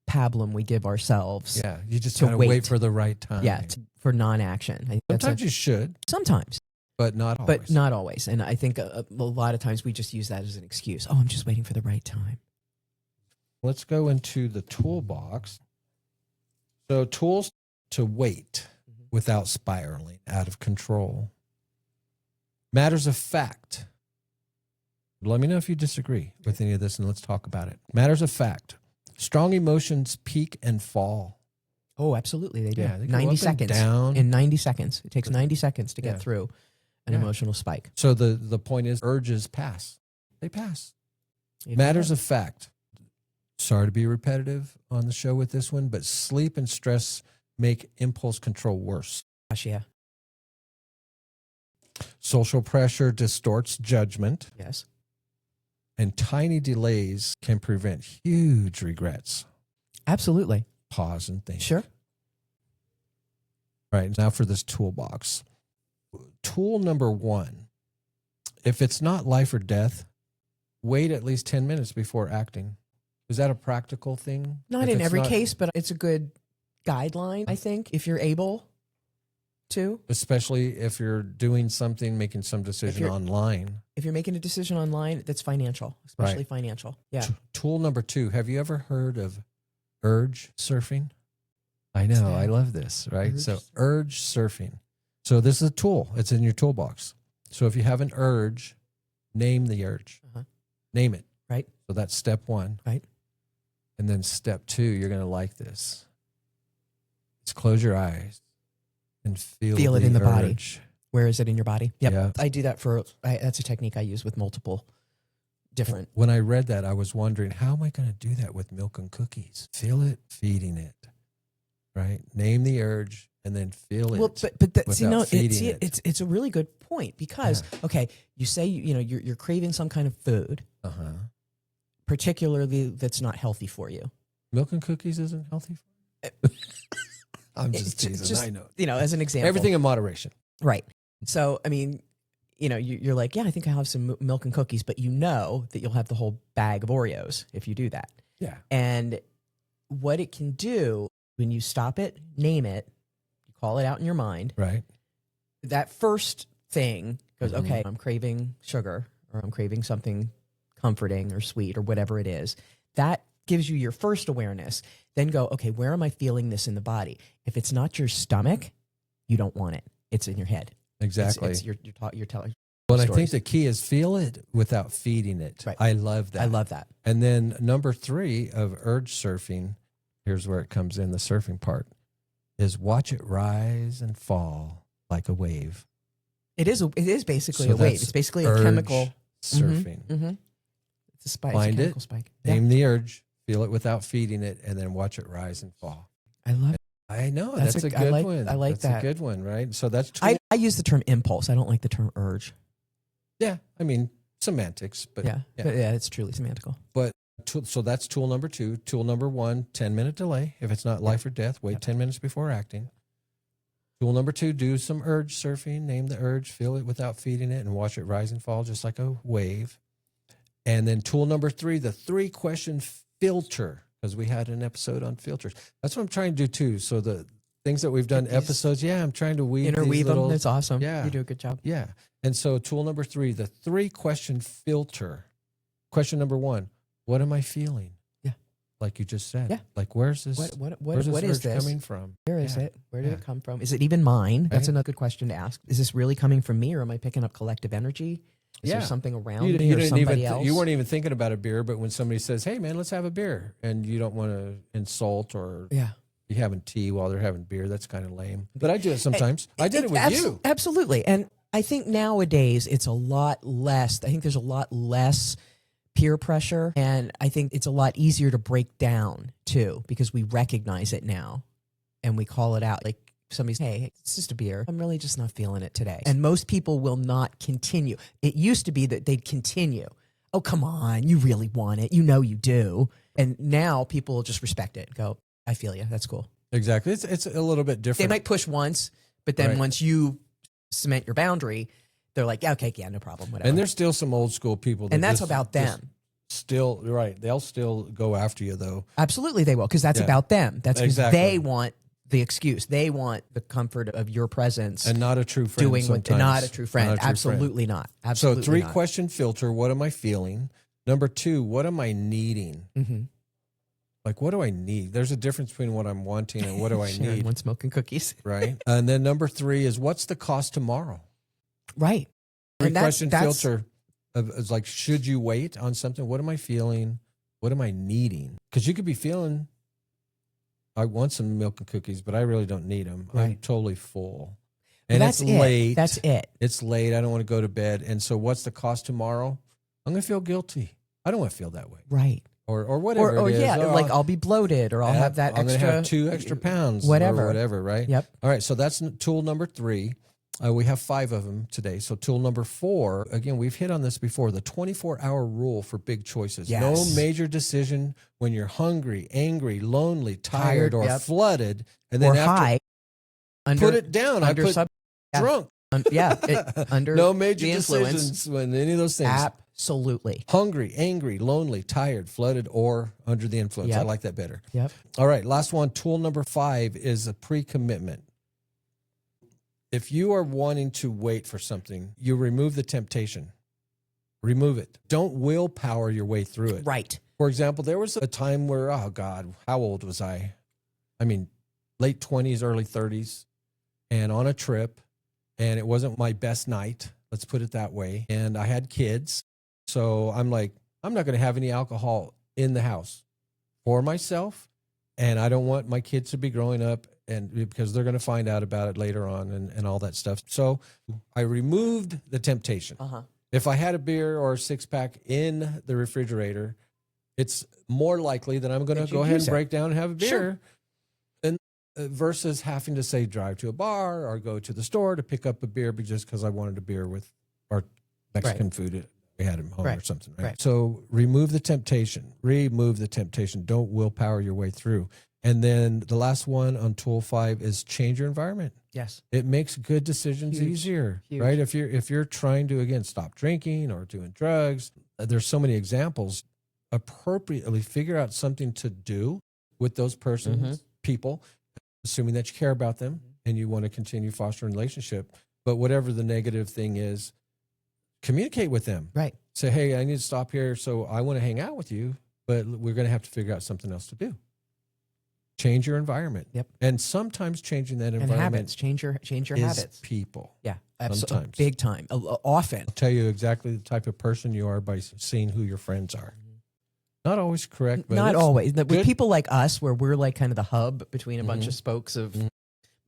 pablum we give ourselves. Yeah. You just To gotta wait. wait. for the right time. Yeah, for non-action. I think that's Sometimes you should, sometimes, but not always. but not always. And I think a lot of times we just use that as an excuse. Oh, I'm just waiting for the right time. Let's go into the toolbox. So tools to wait without spiraling out of control. Matters of fact. Let me know if you disagree with any of this and let's talk about it. Matters of fact. Strong emotions peak and fall. Oh, absolutely. They do. Yeah, they go 90 up and seconds. down. In 90 seconds. It takes 90 seconds to Yeah. get through an Yeah. emotional spike. So the point is urges pass. They pass. It Matters does. of fact. Sorry to be repetitive on the show with this one, but sleep and stress make impulse control worse. Gosh, yeah. Social pressure distorts judgment, Yes. and tiny delays can prevent huge regrets. Absolutely. Pause and think. Sure. All right, now for this toolbox. Tool number 1. If it's not life or death, wait at least 10 minutes before acting. Is that a practical thing? Not If in it's every not- case, but it's a good guideline, I think, if you're able to. Especially if you're doing something, making some decision you're- online. If you're making a decision online, that's financial, especially Right. financial. Yeah. Tool number 2. Have you ever heard of urge surfing? I know. that? I love this, right? Urge So urge surfing. So this is a tool. It's in your toolbox. So if you have an urge, name the urge. Uh-huh. Name it. Right. So that's step 1. Right. And then step 2, you're going to like this. Just close your eyes and feel Feel it in the body. urge. Where is it in your body? Yep. Yeah. I do that that's a technique I use with multiple different. When I read that, I was wondering, how am I going to do that with milk and cookies? Feel it, feeding it, right? Name the urge and then feel it. Well, but that, see, without no, feeding it. it's a really good point because, okay, you say, you're craving some kind of food, particularly that's not healthy for you. Milk and cookies isn't healthy for you? I'm just teasing. I know. As an example. Everything in moderation. Right. So, I mean, you're like, yeah, I think I have some milk and cookies, but you know that you'll have the whole bag of Oreos if you do that. Yeah. And what it can do when you stop it, name it, you call it out in your mind. Right. That first thing goes, okay, I'm craving sugar or I'm craving something comforting or sweet or whatever it is. That gives you your first awareness. Then go, okay, where am I feeling this in the body? If it's not your stomach, you don't want it. It's in your head. Exactly. You're telling. Well, I think the key is feel it without feeding it. Right. I love that. I love that. And then number 3 of urge surfing, here's where it comes in, the surfing part, is watch it rise and fall like a wave. It is basically So a wave. that's It's basically a urge chemical surfing. It's a spike. Find it's a it, chemical spike. name the urge, feel it without feeding it, and then watch it rise and fall. I love it. I know. That's a good one. I like that's that. a good one, right? So that's I use the term impulse. I don't like the term urge. yeah. I mean, semantics, but Yeah. But yeah, it's truly semantical. so that's tool number 2. Tool number 1, 10-minute delay. If it's not life or death, wait 10 minutes before acting. Tool number 2, do some urge surfing. Name the urge, feel it without feeding it, and watch it rise and fall just like a wave. And then tool number 3, the 3-question filter, because we had an episode on filters. That's what I'm trying to do too. So the things that we've done episodes, I'm trying to interweave them. That's awesome. Yeah. You do a good job. Yeah. And so tool number 3, the 3-question filter. Question number 1, what am I feeling? Yeah. Like you just said. Yeah. Like, where's this? What is this coming from? Where is it? Where did it come from? Is it even mine? That's another good question to ask. Is this really coming from me, or am I picking up collective energy? Is there something around me or somebody else? You weren't even thinking about a beer, but when somebody says, hey, man, let's have a beer, and you don't want to insult or you having tea while they're having beer, that's kind of lame. But I do it sometimes. I did it with you. Absolutely. And I think nowadays it's a lot less. I think there's a lot less peer pressure, and I think it's a lot easier to break down too, because we recognize it now and we call it out. Like, somebody's, hey, it's just a beer. I'm really just not feeling it today. And most people will not continue. It used to be that they'd continue. Oh, come on. You really want it. You know you do. And now people will just respect it and go, I feel you. That's cool. Exactly. It's a little bit different. They might push once, but then once you cement your boundary, they're like, yeah, okay, yeah, no problem, whatever. And there's still some old school people. And that's about them. Still, right. They'll still go after you, though. Absolutely they will, because that's about them. That's because they want the excuse. They want the comfort of your presence. And not a true friend. Not a true friend. Absolutely not. Absolutely so 3-question filter, what am I feeling? Number 2, what am I needing? Like, what do I need? There's a difference between what I'm wanting and what do I need. One smoking cookies. Right. And then number 3 is, what's the cost tomorrow? Right. 3-question filter is like, should you wait on something? What am I feeling? What am I needing? Because you could be feeling, I want some milk and cookies, but I really don't need them. Right. I'm totally full. And it's late. That's it. It's late. I don't want to go to bed. And so what's the cost tomorrow? I'm going to feel guilty. I don't want to feel that way. Right. Or whatever it is. Yeah, like I'll be bloated, or I'll have that I'm extra. I'm going to have 2 extra pounds. Whatever. Or whatever, right? Yep. All right, so that's tool number 3. We have 5 of them today. So tool number 4, again, we've hit on this before, the 24-hour rule for big choices. Yes. No major decision when you're hungry, angry, lonely, tired or flooded. And then high. Put it down. I put drunk. Under no major the influence. decisions when any of those things. Absolutely. Hungry, angry, lonely, tired, flooded, or under the influence. Yep. I like that better. Yep. All right, last one. Tool number 5 is a pre-commitment. If you are wanting to wait for something, you remove the temptation. Remove it. Don't willpower your way through it. Right. For example, there was a time where, oh God, how old was I? I mean, late 20s, early 30s, and on a trip, and it wasn't my best night, let's put it that way. And I had kids. So I'm like, I'm not going to have any alcohol in the house for myself. And I don't want my kids to be growing up and because they're going to find out about it later on and all that stuff. So I removed the temptation. If I had a beer or a 6-pack in the refrigerator, it's more likely that I'm going to go ahead and break down and have a beer. Sure. And versus having to say drive to a bar or go to the store to pick up a beer just because I wanted a beer with our Mexican food we had at home or something. Right? So remove the temptation. Remove the temptation. Don't willpower your way through. And then the last one on tool 5 is change your environment. Yes. It makes good decisions easier, right? If you're trying to, again, stop drinking or doing drugs, there's so many examples. Appropriately figure out something to do with those persons, people, assuming that you care about them and you want to continue fostering a relationship. But whatever the negative thing is, communicate with them. Right. Say, hey, I need to stop here. So I want to hang out with you, but we're going to have to figure out something else to do. Change your environment. Yep. And sometimes changing that environment. And habits. Change your habits. People. Yeah. Absolutely. Sometimes. Big time. Often. I'll tell you exactly the type of person you are by seeing who your friends are. Not always correct, but not always. With good. people like us, where we're like kind of the hub between a bunch of spokes of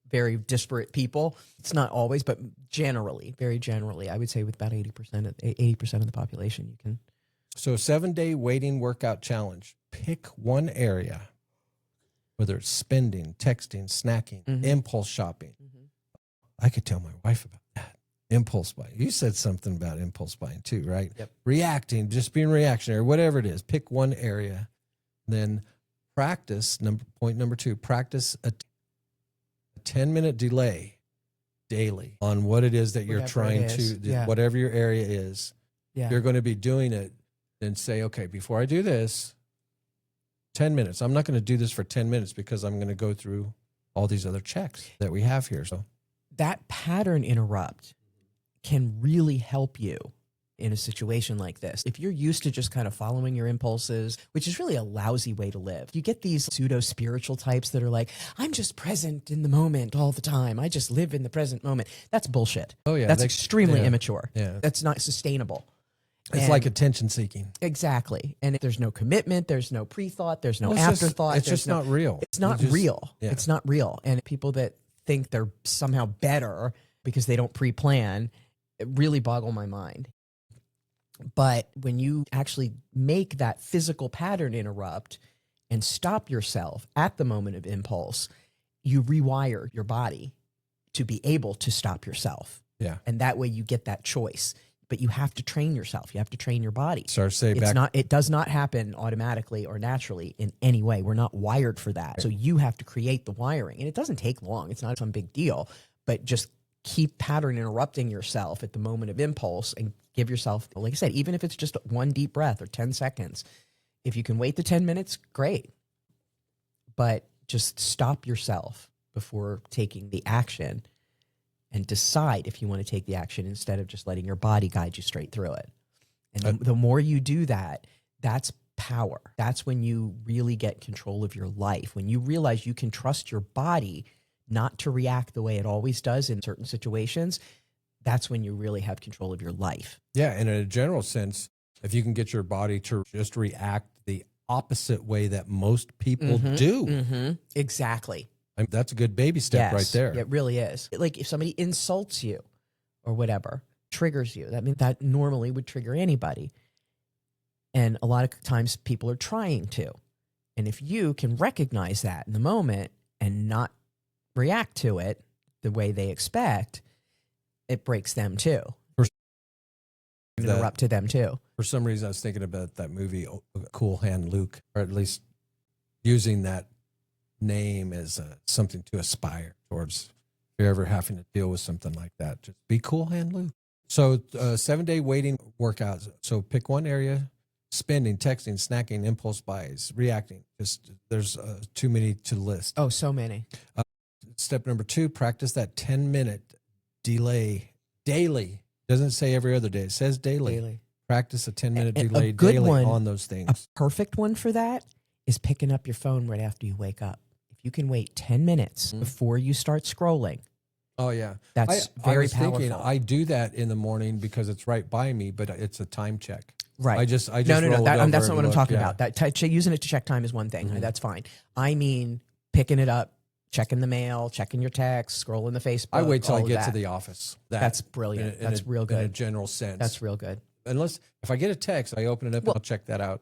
very disparate people, it's not always, but generally, very generally, I would say with about 80% of the population, you can. So 7-day waiting workout challenge. Pick one area, whether it's spending, texting, snacking, impulse shopping. I could tell my wife about that. Impulse buying. You said something about impulse buying too, right? Yep. Reacting, just being reactionary, whatever it is. Pick one area. Then practice, point number 2, practice a 10-minute delay daily on what it is that you're trying to, whatever your area is. Yeah. You're going to be doing it. Then say, okay, before I do this, 10 minutes. I'm not going to do this for 10 minutes because I'm going to go through all these other checks that we have here. So that pattern interrupt can really help you in a situation like this. If you're used to just kind of following your impulses, which is really a lousy way to live. You get these pseudo-spiritual types that are like, I'm just present in the moment all the time. I just live in the present moment. That's bullshit. Oh, yeah. That's extremely immature. Yeah. That's not sustainable. It's like attention seeking. Exactly. And there's no commitment, there's no pre-thought, there's no afterthought. It's just not real. It's not real. Yeah. It's not real. And people that think they're somehow better because they don't pre-plan, it really boggle my mind. But when you actually make that physical pattern interrupt and stop yourself at the moment of impulse, you rewire your body to be able to stop yourself. Yeah. And that way you get that choice. But you have to train yourself. You have to train your body. So it does not happen automatically or naturally in any way. We're not wired for that. So you have to create the wiring. And it doesn't take long. It's not some big deal. But just keep pattern interrupting yourself at the moment of impulse and give yourself, like I said, even if it's just one deep breath or 10 seconds, if you can wait the 10 minutes, great. But just stop yourself before taking the action and decide if you want to take the action instead of just letting your body guide you straight through it. And the more you do that, that's power. That's when you really get control of your life. When you realize you can trust your body not to react the way it always does in certain situations, that's when you really have control of your life. Yeah, and in a general sense, if you can get your body to just react the opposite way that most people do. Exactly. I mean, that's a good baby step right there. It really is. Like if somebody insults you or whatever, triggers you, that normally would trigger anybody. And a lot of times people are trying to. And if you can recognize that in the moment and not react to it the way they expect, it breaks them too. Interrupt to them too. For some reason, I was thinking about that movie, Cool Hand Luke, or at least using that name as something to aspire towards. If you're ever having to deal with something like that, just be Cool Hand Luke. So 7-day waiting workouts. So pick one area: spending, texting, snacking, impulse buys, reacting. Just there's too many to list. Oh, so many. Step number 2: practice that 10-minute delay daily. Doesn't say every other day. It says daily. Practice a 10-minute delay daily on those things. A perfect one for that is picking up your phone right after you wake up. If you can wait 10 minutes before you start scrolling. Oh, yeah. That's very powerful. Thinking, I do that in the morning because it's right by me, but it's a time check. Right. I just no. that's not what I'm talking about. Using it to check time is one thing. That's fine. I mean, picking it up checking the mail, checking your text, scrolling the Facebook. I wait till I all of get to that. the office. That's brilliant. That's real In a good. general sense. That's real good. Unless if I get a text, I open it up and I'll check that out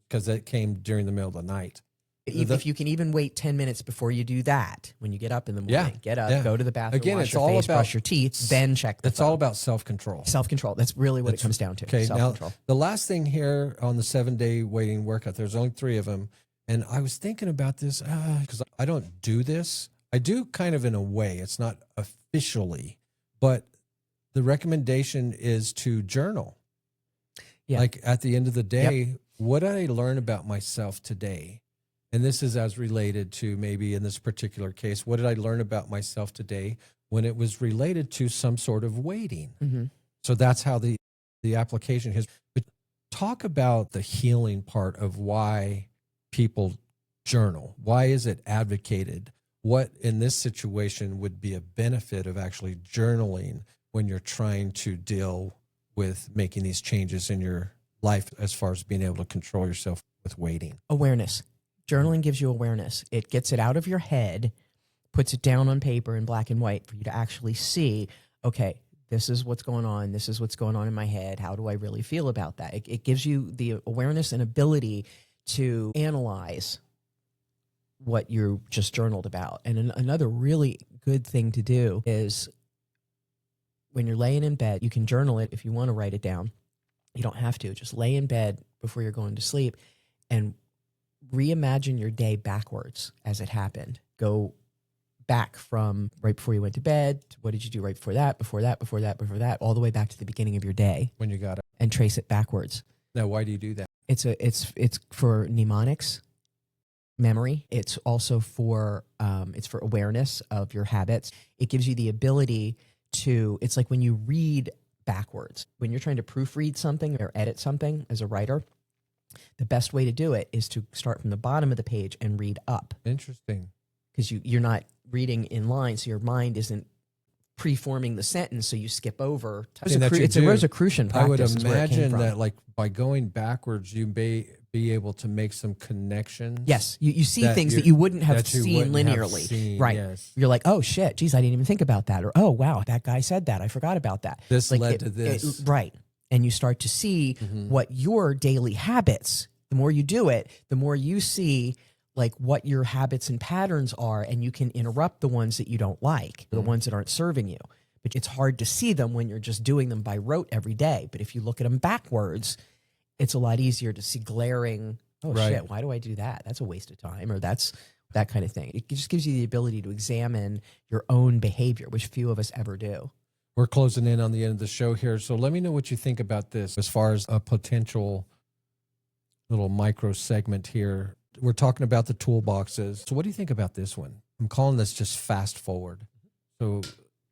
because it came during the middle of the night. If you can even wait 10 minutes before you do that, when you get up in the morning, get up, go to the bathroom, Again, wash it's your all face, about- brush your teeth, then check the It's phone. all about self-control. Self-control. That's really what it comes down to. Okay, now Self-control. the last thing here on the 7-day waiting workout, there's only 3 of them. And I was thinking about this because I don't do this. I do kind of in a way. It's not officially, but the recommendation is to journal. Yeah. Like at the end of the day, what did I learn about myself today? And this is as related to maybe in this particular case, what did I learn about myself today when it was related to some sort of waiting? Mm-hmm. So that's how the application is. But talk about the healing part of why people journal. Why is it advocated? What in this situation would be a benefit of actually journaling when you're trying to deal with making these changes in your life as far as being able to control yourself with waiting? Awareness. Journaling gives you awareness. It gets it out of your head, puts it down on paper in black and white for you to actually see, okay, this is what's going on. This is what's going on in my head. How do I really feel about that? It gives you the awareness and ability to analyze what you just journaled about. And another really good thing to do is when you're laying in bed, you can journal it if you want to write it down. You don't have to. Just lay in bed before you're going to sleep and reimagine your day backwards as it happened. Go back from right before you went to bed to what did you do right before that, before that, before that, before that, all the way back to the beginning of your day. When you got it. And trace it backwards. Now, why do you do that? It's for mnemonics, memory. It's also for awareness of your habits. It gives you the ability to, it's like when you read backwards, when you're trying to proofread something or edit something as a writer, the best way to do it is to start from the bottom of the page and read up. Interesting. Because you're not reading in line, so your mind isn't preforming the sentence, so you skip over. It's a Rosicrucian practice. I would is where it came imagine from. that like by going backwards, you may be able to make some connections. Yes, you see that things you- that you wouldn't have that you seen wouldn't have linearly. seen, Right. yes. You're like, oh shit, geez, I didn't even think about that. Or, oh wow, that guy said that. I forgot about that. This Like, led to this. Right. And you start to see what your daily habits, the more you do it, the more you see like what your habits and patterns are, and you can interrupt the ones that you don't like, the ones that aren't serving you. But it's hard to see them when you're just doing them by rote every day. But if you look at them backwards, it's a lot easier to see glaring, oh Right. shit, why do I do that? That's a waste of time, or that's that kind of thing. It just gives you the ability to examine your own behavior, which few of us ever do. We're closing in on the end of the show here. So let me know what you think about this as far as a potential little micro segment here. We're talking about the toolboxes. So what do you think about this one? I'm calling this just fast forward. So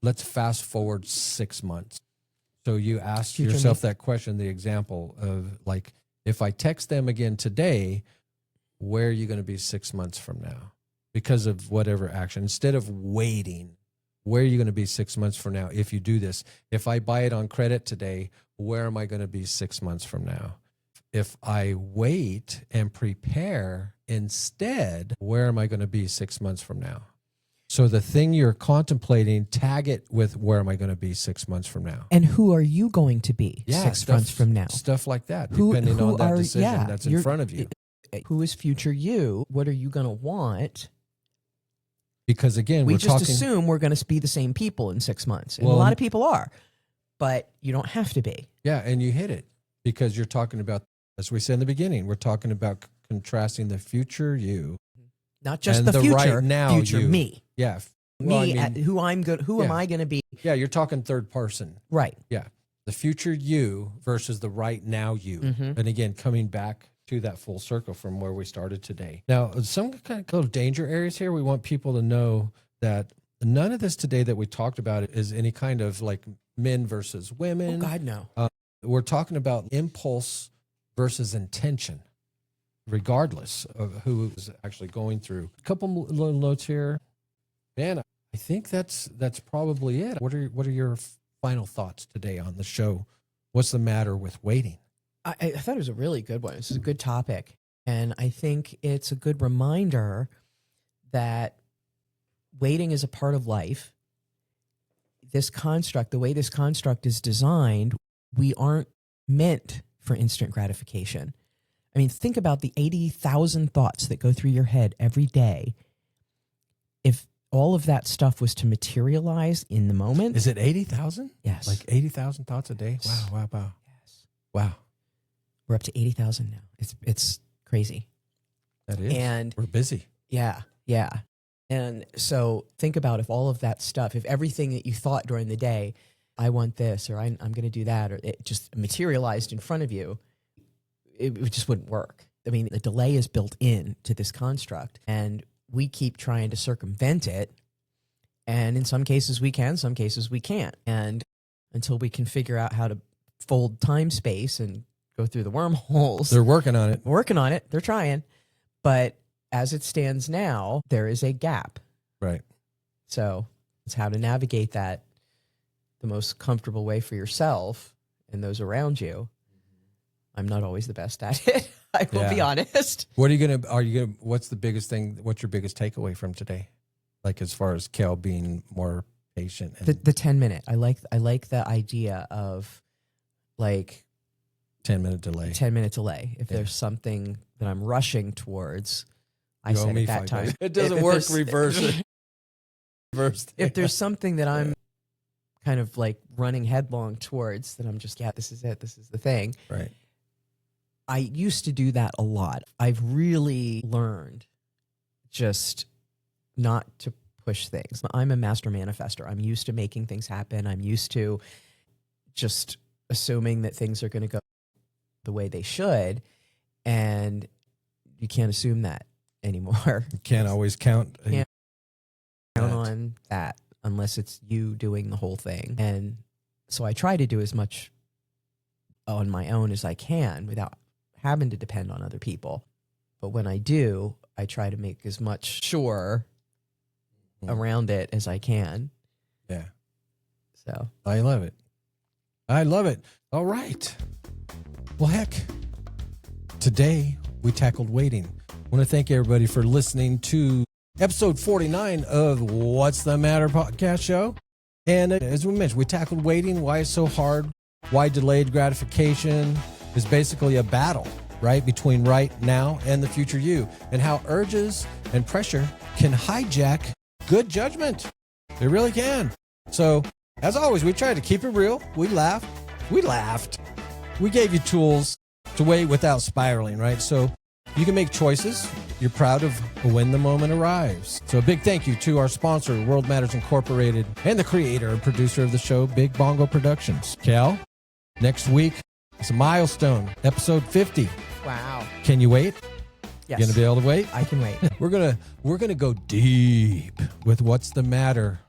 let's fast forward 6 months. So you ask Future yourself me. that question, the example of like, if I text them again today, where are you going to be 6 months from now? Because of whatever action, instead of waiting, where are you going to be 6 months from now if you do this? If I buy it on credit today, where am I going to be 6 months from now? If I wait and prepare instead, where am I going to be 6 months from now? So the thing you're contemplating, tag it with where am I going to be 6 months from now? And who are you going to be six stuff- months from now? Stuff like that, Who- depending who on that are- decision yeah, that's in you're- front of you. Who is future you? What are you going to want? Because again, We we're just talking. assume we're going to be the same people in 6 months. And Well, a lot of people are, but you don't have to be. Yeah, and you hit it because you're talking about, as we said in the beginning, we're talking about contrasting the future you. Not just And the the future, right now future you. me. Yeah. Well, Me, I mean, who I'm good. Who am yeah. I going to be? yeah, you're talking third person. Right. Yeah. The future you versus the right now you. Mhm. And again, coming back to that full circle from where we started today. Now, some kind of little danger areas here. We want people to know that none of this today that we talked about is any kind of like men versus Oh women. God, no. We're talking about impulse versus intention, regardless of who is actually going through. A couple little notes here. Man, I think that's probably it. What are your final thoughts today on the show? What's the matter with waiting? I thought it was a really good one. This is a good topic. And I think it's a good reminder that waiting is a part of life. This construct, the way this construct is designed, we aren't meant for instant gratification. I mean, think about the 80,000 thoughts that go through your head every day. If all of that stuff was to materialize in the moment. Is it 80,000? Yes. Like 80,000 thoughts a day? Yes. Wow. Yes. Wow. We're up to 80,000 now. It's crazy. That is. And we're busy. yeah. And so think about if all of that stuff, if everything that you thought during the day, I want this, or I'm going to do that, or it just materialized in front of you, it just wouldn't work. I mean, the delay is built in to this construct, and we keep trying to circumvent it. And in some cases we can, some cases we can't. And until we can figure out how to fold time space and go through the wormholes. They're working on it. Working on it. They're trying. But as it stands now, there is a gap. Right. So it's how to navigate that the most comfortable way for yourself and those around you. I'm not always the best at it. I will be honest. What's the biggest thing? What's your biggest takeaway from today? Like as far as Kel being more patient. And The 10-minute. I like the idea of like 10-minute delay. 10-minute delay. If there's something that I'm rushing towards, I You owe said me at that $5. time. It doesn't If work there's- reverse. Reverse. If there's something that I'm kind of like running headlong towards, that I'm just, this is it. This is the thing. Right. I used to do that a lot. I've really learned just not to push things. I'm a master manifester. I'm used to making things happen. I'm used to just assuming that things are going to go the way they should. And you can't assume that anymore. You can't always count. Can't count on that unless it's you doing the whole thing. And so I try to do as much on my own as I can without having to depend on other people. But when I do, I try to make as much sure around it as I can. Yeah. So I love it. I love it. All right. Well, heck, today we tackled waiting. I want to thank everybody for listening to episode 49 of What's the Matter podcast show. And as we mentioned, we tackled waiting, why it's so hard, why delayed gratification is basically a battle, right, between right now and the future you, and how urges and pressure can hijack good judgment. They really can. So, as always, we tried to keep it real. We laughed. We gave you tools to wait without spiraling, right? So you can make choices. You're proud of when the moment arrives. So a big thank you to our sponsor, World Matters Incorporated, and the creator and producer of the show, Big Bongo Productions. Cal, next week, it's a milestone, episode 50. wow. Can you wait? Yes. You gonna be able to wait? I can wait. We're gonna go deep with what's the matter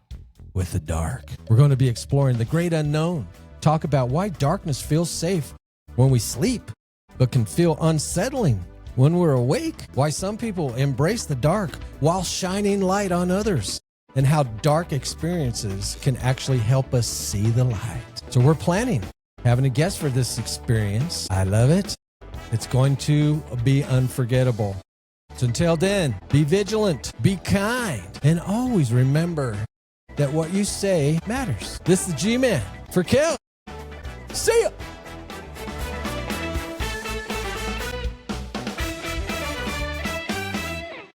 with the dark. We're going to be exploring the great unknown. Talk about why darkness feels safe when we sleep, but can feel unsettling when we're awake. Why some people embrace the dark while shining light on others, and how dark experiences can actually help us see the light. So we're planning having a guest for this experience. I love it. It's going to be unforgettable. So until then, be vigilant, be kind, and always remember that what you say matters. This is the G-Man for Kel. See ya.